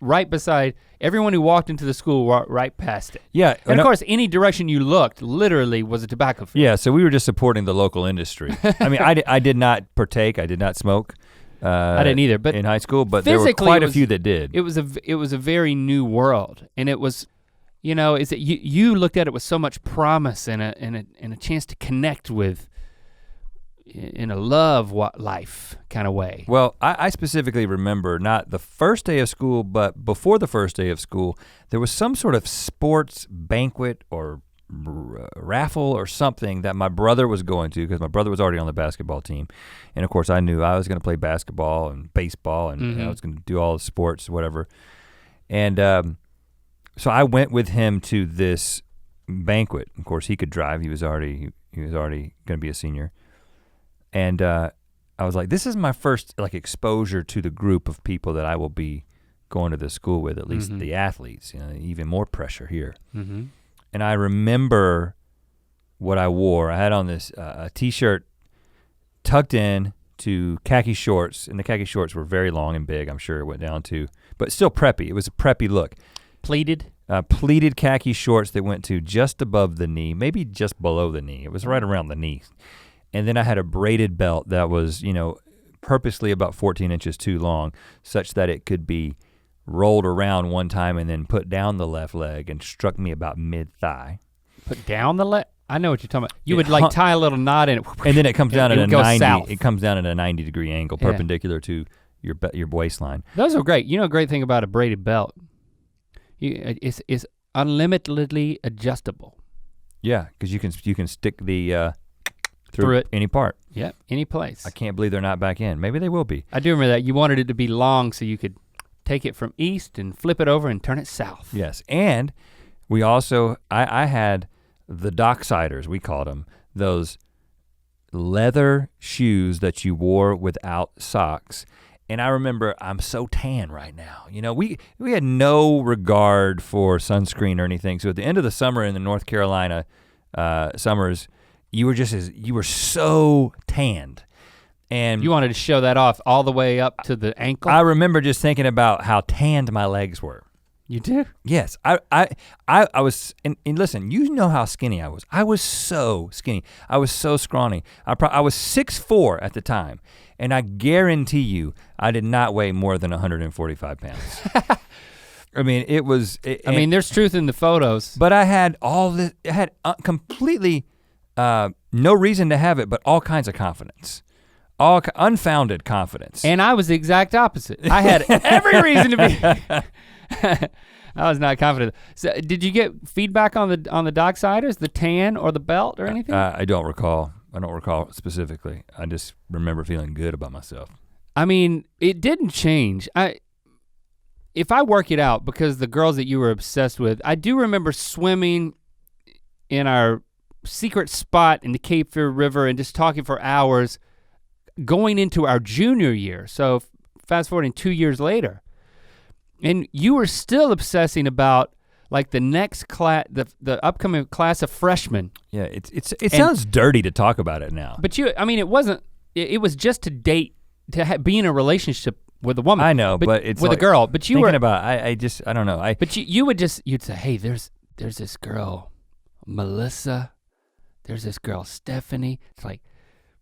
right beside everyone who walked into the school, right past it. Yeah. And of course, any direction you looked literally was a tobacco field. Yeah, so we were just supporting the local industry. I mean, I did not partake, I did not smoke. I didn't either, but in high school, but there were quite a few that did. It was a very new world, and it was, is that you looked at it with so much promise and a chance to connect with, in a love life kind of way. Well, I specifically remember not the first day of school, but before the first day of school, there was some sort of sports banquet or raffle or something that my brother was going to, because my brother was already on the basketball team. And of course I knew I was gonna play basketball and baseball and I was gonna do all the sports, whatever. And so I went with him to this banquet. Of course he could drive, he was already gonna be a senior. And I was like, this is my first like exposure to the group of people that I will be going to this school with, at least the athletes, even more pressure here. Mm-hmm. And I remember what I wore. I had on this a t-shirt tucked in to khaki shorts, and the khaki shorts were very long and big, I'm sure it went down to, but still preppy. It was a preppy look. Pleated? Pleated khaki shorts that went to just above the knee, maybe just below the knee. It was right around the knee. And then I had a braided belt that was, purposely about 14 inches too long, such that it could be rolled around one time and then put down the left leg and struck me about mid-thigh. Put down the leg? I know what you're talking about. You would like tie a little knot in it. And then it comes down at a 90. South. It comes down at a 90-degree angle, perpendicular to your waistline. Those are great. A great thing about a braided belt, it's unlimitedly adjustable. Yeah, because you can stick the through it. Any part. Yep, any place. I can't believe they're not back in. Maybe they will be. I do remember that. You wanted it to be long so you could take it from east and flip it over and turn it south. Yes, and we also, I had the docksiders, we called them, those leather shoes that you wore without socks. And I remember, I'm so tan right now. We had no regard for sunscreen or anything. So at the end of the summer in the North Carolina summers, you were so tanned. And you wanted to show that off all the way up to the ankle? I remember just thinking about how tanned my legs were. You do? Yes, I was, and listen, you know how skinny I was. I was so skinny. I was so scrawny. I was 6'4" at the time, and I guarantee you, I did not weigh more than 145 pounds. I mean, it was. There's truth in the photos. But I had all this, I had completely, no reason to have it, but all kinds of confidence. All unfounded confidence. And I was the exact opposite. I had every reason to be. I was not confident. So did you get feedback on the docksiders, the tan or the belt or anything? I don't recall. I don't recall specifically. I just remember feeling good about myself. I mean, it didn't change. If I work it out, because the girls that you were obsessed with, I do remember swimming in our secret spot in the Cape Fear River and just talking for hours going into our junior year. So fast forwarding 2 years later. And you were still obsessing about like the next class, the upcoming class of freshmen. Yeah, it sounds dirty to talk about it now. But it wasn't, it was just to date, be in a relationship with a woman. I know, but it's with like, a girl. But you thinking were about, I don't know. But you'd say, hey, there's this girl, Melissa. There's this girl, Stephanie. It's like,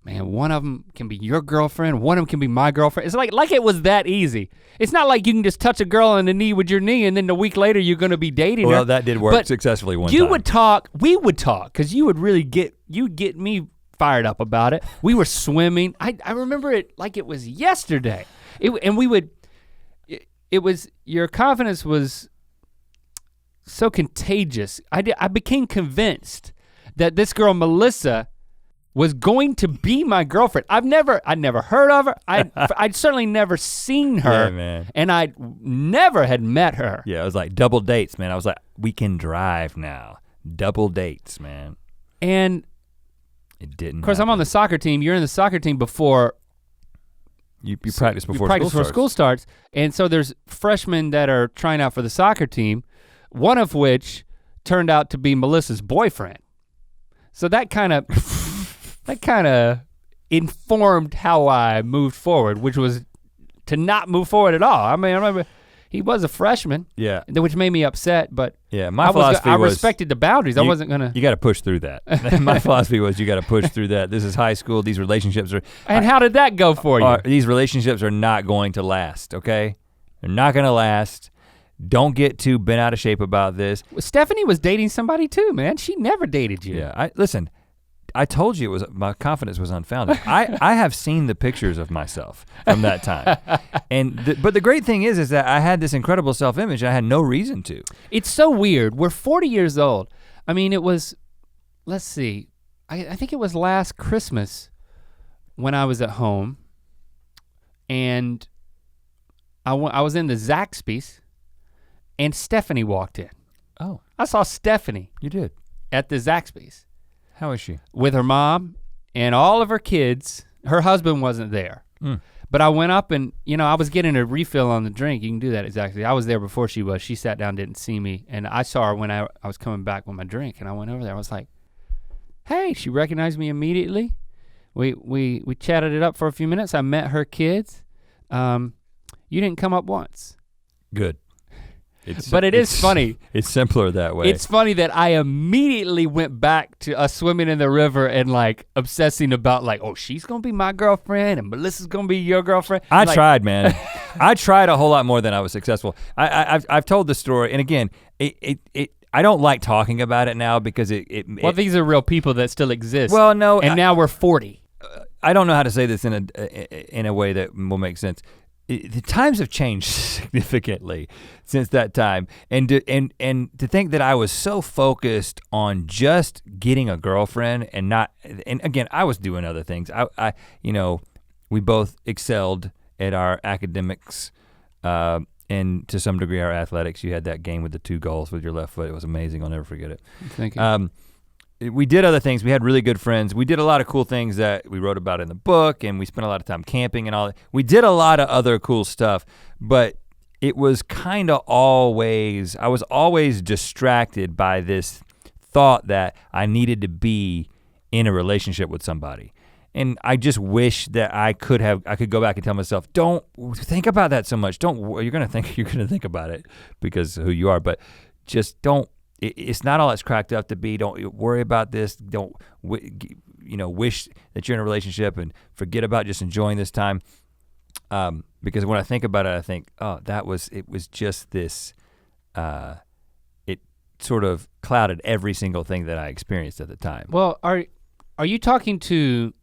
man, one of them can be your girlfriend, one of them can be my girlfriend. It's like it was that easy. It's not like you can just touch a girl on the knee with your knee and then a week later you're gonna be dating her. Well, that did work successfully one time. You would talk, we would talk, because you would really get me fired up about it. We were swimming. I remember it like it was yesterday. Your confidence was so contagious. I became convinced that this girl, Melissa, was going to be my girlfriend. I'd never heard of her. I'd certainly never seen her. Yeah, man. And I never had met her. Yeah, it was like double dates, man. I was like, we can drive now. Double dates, man. And it didn't. Of course, I'm on the soccer team. You're in the soccer team before. You practice before school starts. And so there's freshmen that are trying out for the soccer team, one of which turned out to be Melissa's boyfriend. So that kind of informed how I moved forward, which was to not move forward at all. I mean, I remember he was a freshman. Yeah. Which made me upset, but yeah, my philosophy was, I respected the boundaries. I wasn't gonna. You gotta push through that. My philosophy was you gotta push through that. This is high school, these relationships are. And how did that go for you? These relationships are not going to last, okay? They're not gonna last. Don't get too bent out of shape about this. Stephanie was dating somebody too, man. She never dated you. Yeah, listen, I told you my confidence was unfounded. I have seen the pictures of myself from that time. But the great thing is that I had this incredible self-image. I had no reason to. It's so weird. We're 40 years old. I mean, it was, let's see, I think it was last Christmas when I was at home and I was in the Zaxby's and Stephanie walked in. Oh. I saw Stephanie. You did? At the Zaxby's. How is she? With her mom and all of her kids. Her husband wasn't there. Mm. But I went up and, I was getting a refill on the drink. You can do that exactly. I was there before she was. She sat down, didn't see me. And I saw her when I was coming back with my drink and I went over there. I was like, hey, she recognized me immediately. We chatted it up for a few minutes. I met her kids. You didn't come up once. Good. But it is funny. It's simpler that way. It's funny that I immediately went back to us swimming in the river and like obsessing about like, oh, she's gonna be my girlfriend and Melissa's gonna be your girlfriend. I tried, man. I tried a whole lot more than I was successful. I've told the story, and again, I don't like talking about it now because these are real people that still exist. Well, no, and now we're 40. I don't know how to say this in a way that will make sense. The times have changed significantly since that time, and to think that I was so focused on just getting a girlfriend and again, I was doing other things. We both excelled at our academics, and to some degree our athletics. You had that game with the 2 goals with your left foot. It was amazing. I'll never forget it. Thank you. We did other things. We had really good friends. We did a lot of cool things that we wrote about in the book, and we spent a lot of time camping and all that. We did a lot of other cool stuff, but it was kind of I was always distracted by this thought that I needed to be in a relationship with somebody. And I just wish that I could go back and tell myself, don't think about that so much. You're gonna think about it because of who you are, but just don't. It's not all it's cracked up to be. Don't worry about this. Don't wish that you're in a relationship and forget about just enjoying this time. Because when I think about it, I think, oh, it was just this. It sort of clouded every single thing that I experienced at the time. Well, are you talking to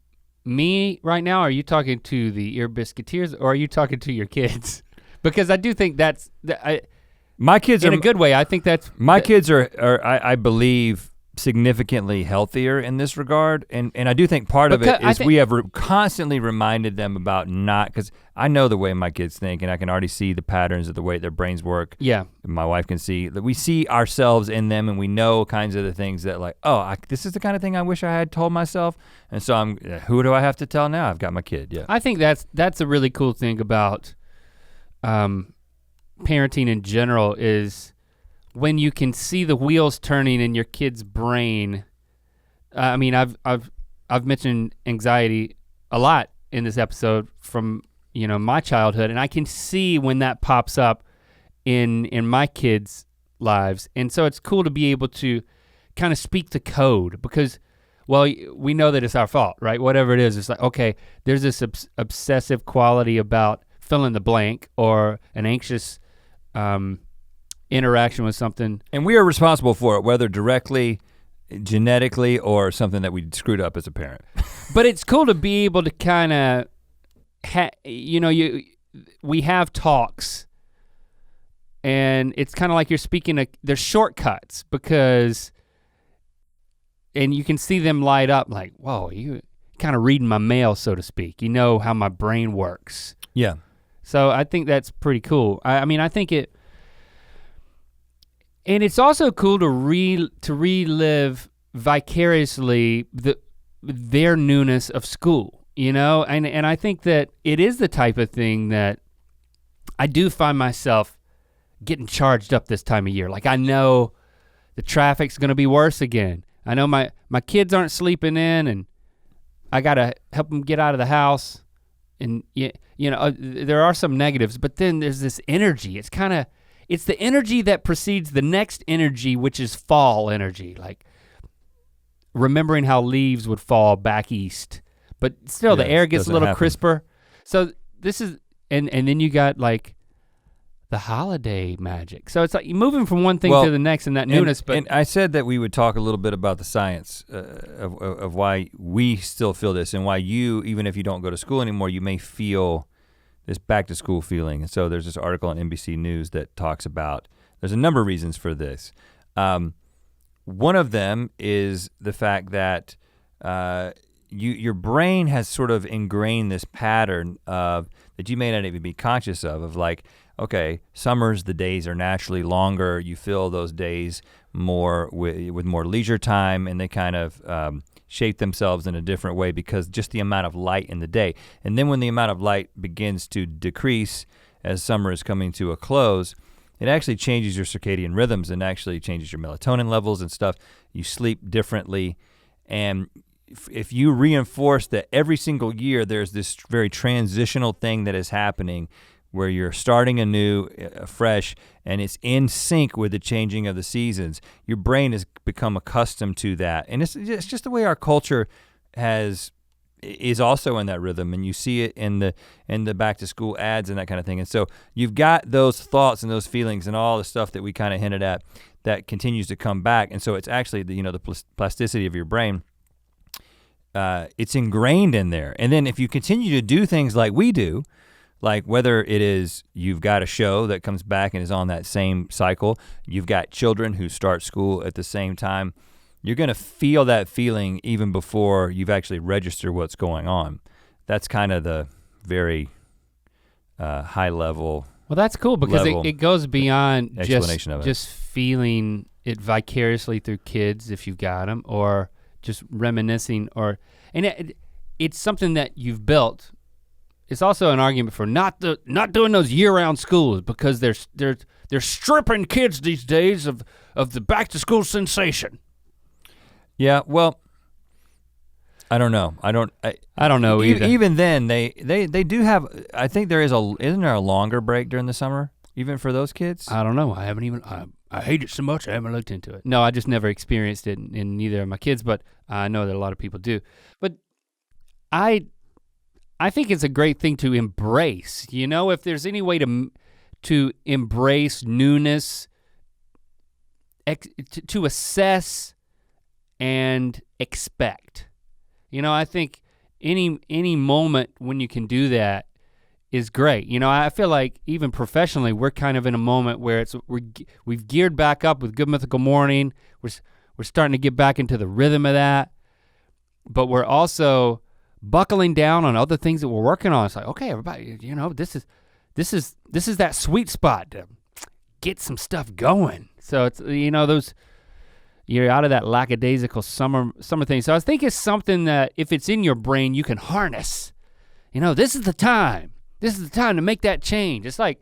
me right now? Or are you talking to the Ear Biscuiteers, or are you talking to your kids? Because I do think my kids are in a good way. I think kids are I believe significantly healthier in this regard, and I do think part of it is we have constantly reminded them about because I know the way my kids think, and I can already see the patterns of the way their brains work. Yeah, my wife can see that we see ourselves in them, and we know kinds of the things that like, this is the kind of thing I wish I had told myself, and so who do I have to tell now? I've got my kid. Yeah, I think that's a really cool thing about parenting in general is when you can see the wheels turning in your kid's brain. I've mentioned anxiety a lot in this episode from my childhood, and I can see when that pops up in my kids' lives. And so it's cool to be able to kind of speak the code because, well, we know that it's our fault, right? Whatever it is, it's like, okay, there's this obsessive quality about fill in the blank or an anxious interaction with something. And we are responsible for it, whether directly, genetically, or something that we screwed up as a parent. But it's cool to be able to kind of, we have talks, and it's kind of like you're speaking, there's shortcuts because, and you can see them light up like, whoa, you kind of reading my mail, so to speak. You know how my brain works. Yeah. So I think that's pretty cool. I mean, I think and it's also cool to relive vicariously their newness of school, and I think that it is the type of thing that I do find myself getting charged up this time of year. Like I know the traffic's gonna be worse again. I know my kids aren't sleeping in and I gotta help them get out of the house. And there are some negatives, but then there's this energy. It's the energy that precedes the next energy, which is fall energy. Like remembering how leaves would fall back east, but still the air gets a little crisper. So this is, and then you got like the holiday magic. So it's like you're moving from one thing to the next and that newness. And I said that we would talk a little bit about the science of why we still feel this and why you, even if you don't go to school anymore, you may feel this back to school feeling. And so there's this article on NBC News that talks about, there's a number of reasons for this. One of them is the fact that your brain has sort of ingrained this pattern of that you may not even be conscious of like, okay, summers, the days are naturally longer. You fill those days more with more leisure time, and they kind of shape themselves in a different way because just the amount of light in the day. And then when the amount of light begins to decrease as summer is coming to a close, it actually changes your circadian rhythms and actually changes your melatonin levels and stuff. You sleep differently. And if you reinforce that every single year there's this very transitional thing that is happening where you're starting anew, fresh, and it's in sync with the changing of the seasons, your brain has become accustomed to that. And it's just the way our culture is also in that rhythm, and you see it in the back to school ads and that kind of thing. And so you've got those thoughts and those feelings and all the stuff that we kind of hinted at that continues to come back. And so it's actually the plasticity of your brain. It's ingrained in there. And then if you continue to do things like we do, like whether it is you've got a show that comes back and is on that same cycle, you've got children who start school at the same time, you're gonna feel that feeling even before you've actually registered what's going on. That's kind of the very high level. Well, that's cool because it goes beyond just feeling it vicariously through kids if you've got them, or just reminiscing, it's something that you've built. It's also an argument for not doing those year-round schools because they're stripping kids these days of the back to school sensation. Yeah, well, I don't know. I don't know either. Even then, they do have. I think isn't there a longer break during the summer, even for those kids? I don't know. I haven't even. I hate it so much I haven't looked into it. No, I just never experienced it in neither of my kids, but I know that a lot of people do. But I think it's a great thing to embrace. If there's any way to embrace newness, to assess and expect. I think any moment when you can do that is great. I feel like even professionally, we're kind of in a moment where we've geared back up with Good Mythical Morning. We're starting to get back into the rhythm of that, but we're also buckling down on other things that we're working on. It's like, okay, everybody, this is that sweet spot to get some stuff going. So it's you're out of that lackadaisical summer thing. So I think it's something that if it's in your brain, you can harness. This is the time. This is the time to make that change. It's like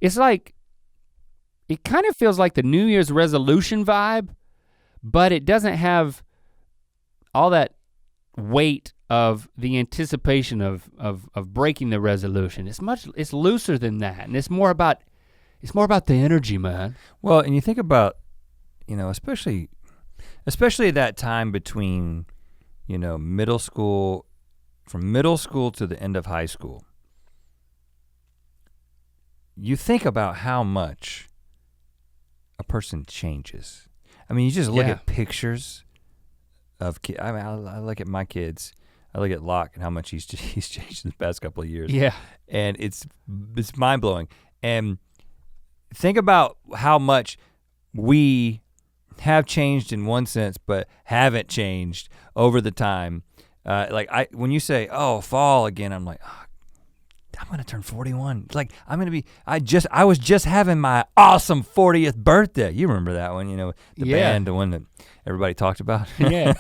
it kind of feels like the New Year's resolution vibe, but it doesn't have all that weight of the anticipation of breaking the resolution. It's looser than that, and it's more about the energy, man. Well, and you think about, especially that time between, middle school, from middle school to the end of high school. You think about how much a person changes. I mean, you just look at pictures of kids. I mean, I look at my kids. I look at Locke and how much he's changed in the past couple of years. Yeah. And it's mind blowing. And think about how much we have changed in one sense, but haven't changed over the time. When you say, "Oh, fall again," I'm like, oh, I'm gonna turn 41. Like I was just having my awesome 40th birthday. You remember that one, the band, the one that everybody talked about? Yeah.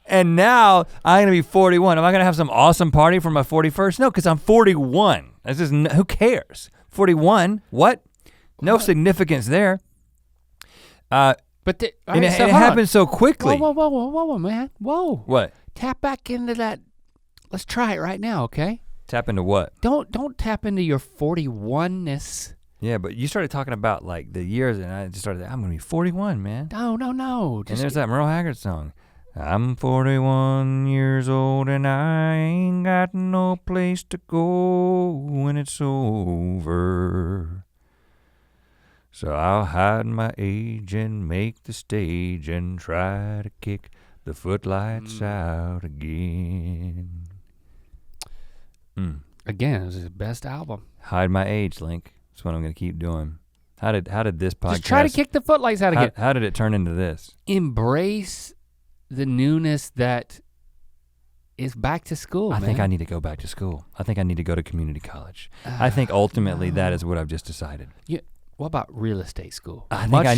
And now I'm gonna be 41. Am I gonna have some awesome party for my 41st? No, because I'm 41. That's just, who cares? 41, what? No significance there. It happened so quickly. Whoa, man, whoa. What? Tap back into that. Let's try it right now, okay? Tap into what? Don't tap into your 41-ness. Yeah, but you started talking about like the years, and I just started, I'm gonna be 41, man. No. And there's that Merle Haggard song. I'm 41 years old and I ain't got no place to go when it's over. So I'll hide my age and make the stage and try to kick the footlights out again. Again, it was his best album. Hide my age, Link. That's what I'm gonna keep doing. How did this podcast? Just try to kick the footlights out again. How did it turn into this? Embrace the newness that is back to school. I think I need to go back to school. I think I need to go to community college. I think ultimately that is what I've just decided. Yeah. What about real estate school? I think I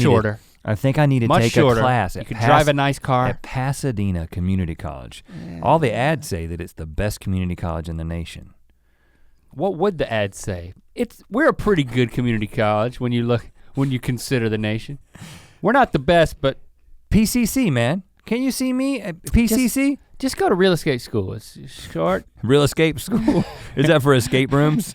need to take a class You could drive a nice car. At Pasadena Community College. All the ads say that it's the best community college in the nation. What would the ads say? We're a pretty good community college when you consider the nation. We're not the best, but PCC, man. Can you see me at PCC? Just go to real estate school. It's short. Real escape school? Is that for escape rooms?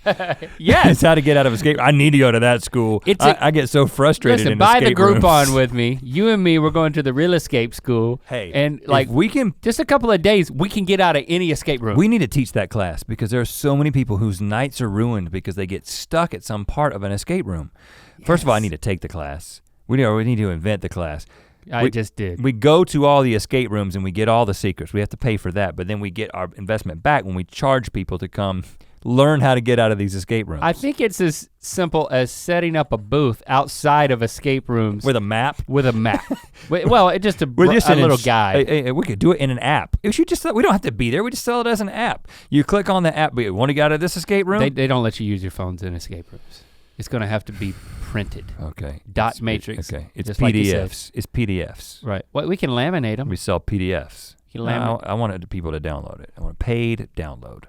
Yes. It's how to get out of escape. I need to go to that school. I get so frustrated listen, in buy escape the rooms. Groupon with me. You and me, we're going to the real escape school. Hey, and like we can just a couple of days, we can get out of any escape room. We need to teach that class because there are so many people whose nights are ruined because they get stuck at some part of an escape room. Yes. First of all, I need to take the class. We need to invent the class. I just did. We go to all the escape rooms and we get all the secrets. We have to pay for that, but then we get our investment back when we charge people to come learn how to get out of these escape rooms. I think it's as simple as setting up a booth outside of escape rooms. With a map? With a map. Well, it's just a little guide. Hey, we could do it in an app. We don't have to be there, we just sell it as an app. You click on the app, but you want to get out of this escape room? They don't let you use your phones in escape rooms. It's gonna have to be printed. Okay. Dot matrix. Okay, it's PDFs. It's PDFs. Right, well, we can laminate them. We sell PDFs. I want people to download it. I want a paid download.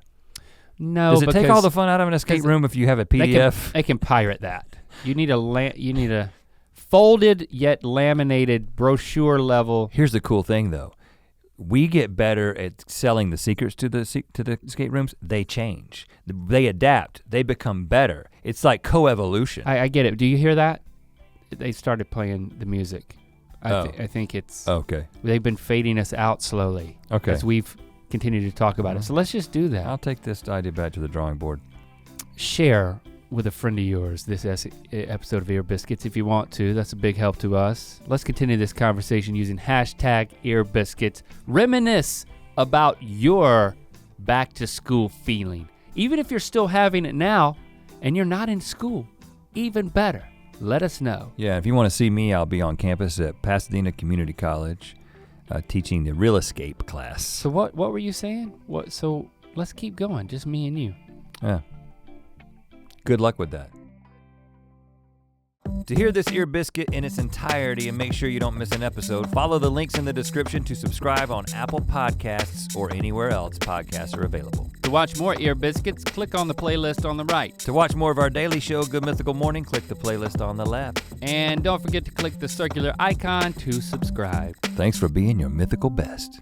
No, does it take all the fun out of an escape room if you have a PDF? They can pirate that. You need a folded yet laminated brochure level. Here's the cool thing though. We get better at selling the secrets to the escape rooms. They change, they adapt, they become better. It's like co-evolution. I get it. Do you hear that? They started playing the music. I think it's okay. They've been fading us out slowly. Okay. As we've continued to talk about it. So let's just do that. I'll take this idea back to the drawing board. Share with a friend of yours this episode of Ear Biscuits if you want to. That's a big help to us. Let's continue this conversation using hashtag Ear Biscuits. Reminisce about your back to school feeling. Even if you're still having it now and you're not in school, even better. Let us know. Yeah, if you want to see me, I'll be on campus at Pasadena Community College teaching the real escape class. So what were you saying? So let's keep going, just me and you. Yeah. Good luck with that. To hear this Ear Biscuit in its entirety and make sure you don't miss an episode, follow the links in the description to subscribe on Apple Podcasts or anywhere else podcasts are available. To watch more Ear Biscuits, click on the playlist on the right. To watch more of our daily show, Good Mythical Morning, click the playlist on the left. And don't forget to click the circular icon to subscribe. Thanks for being your mythical best.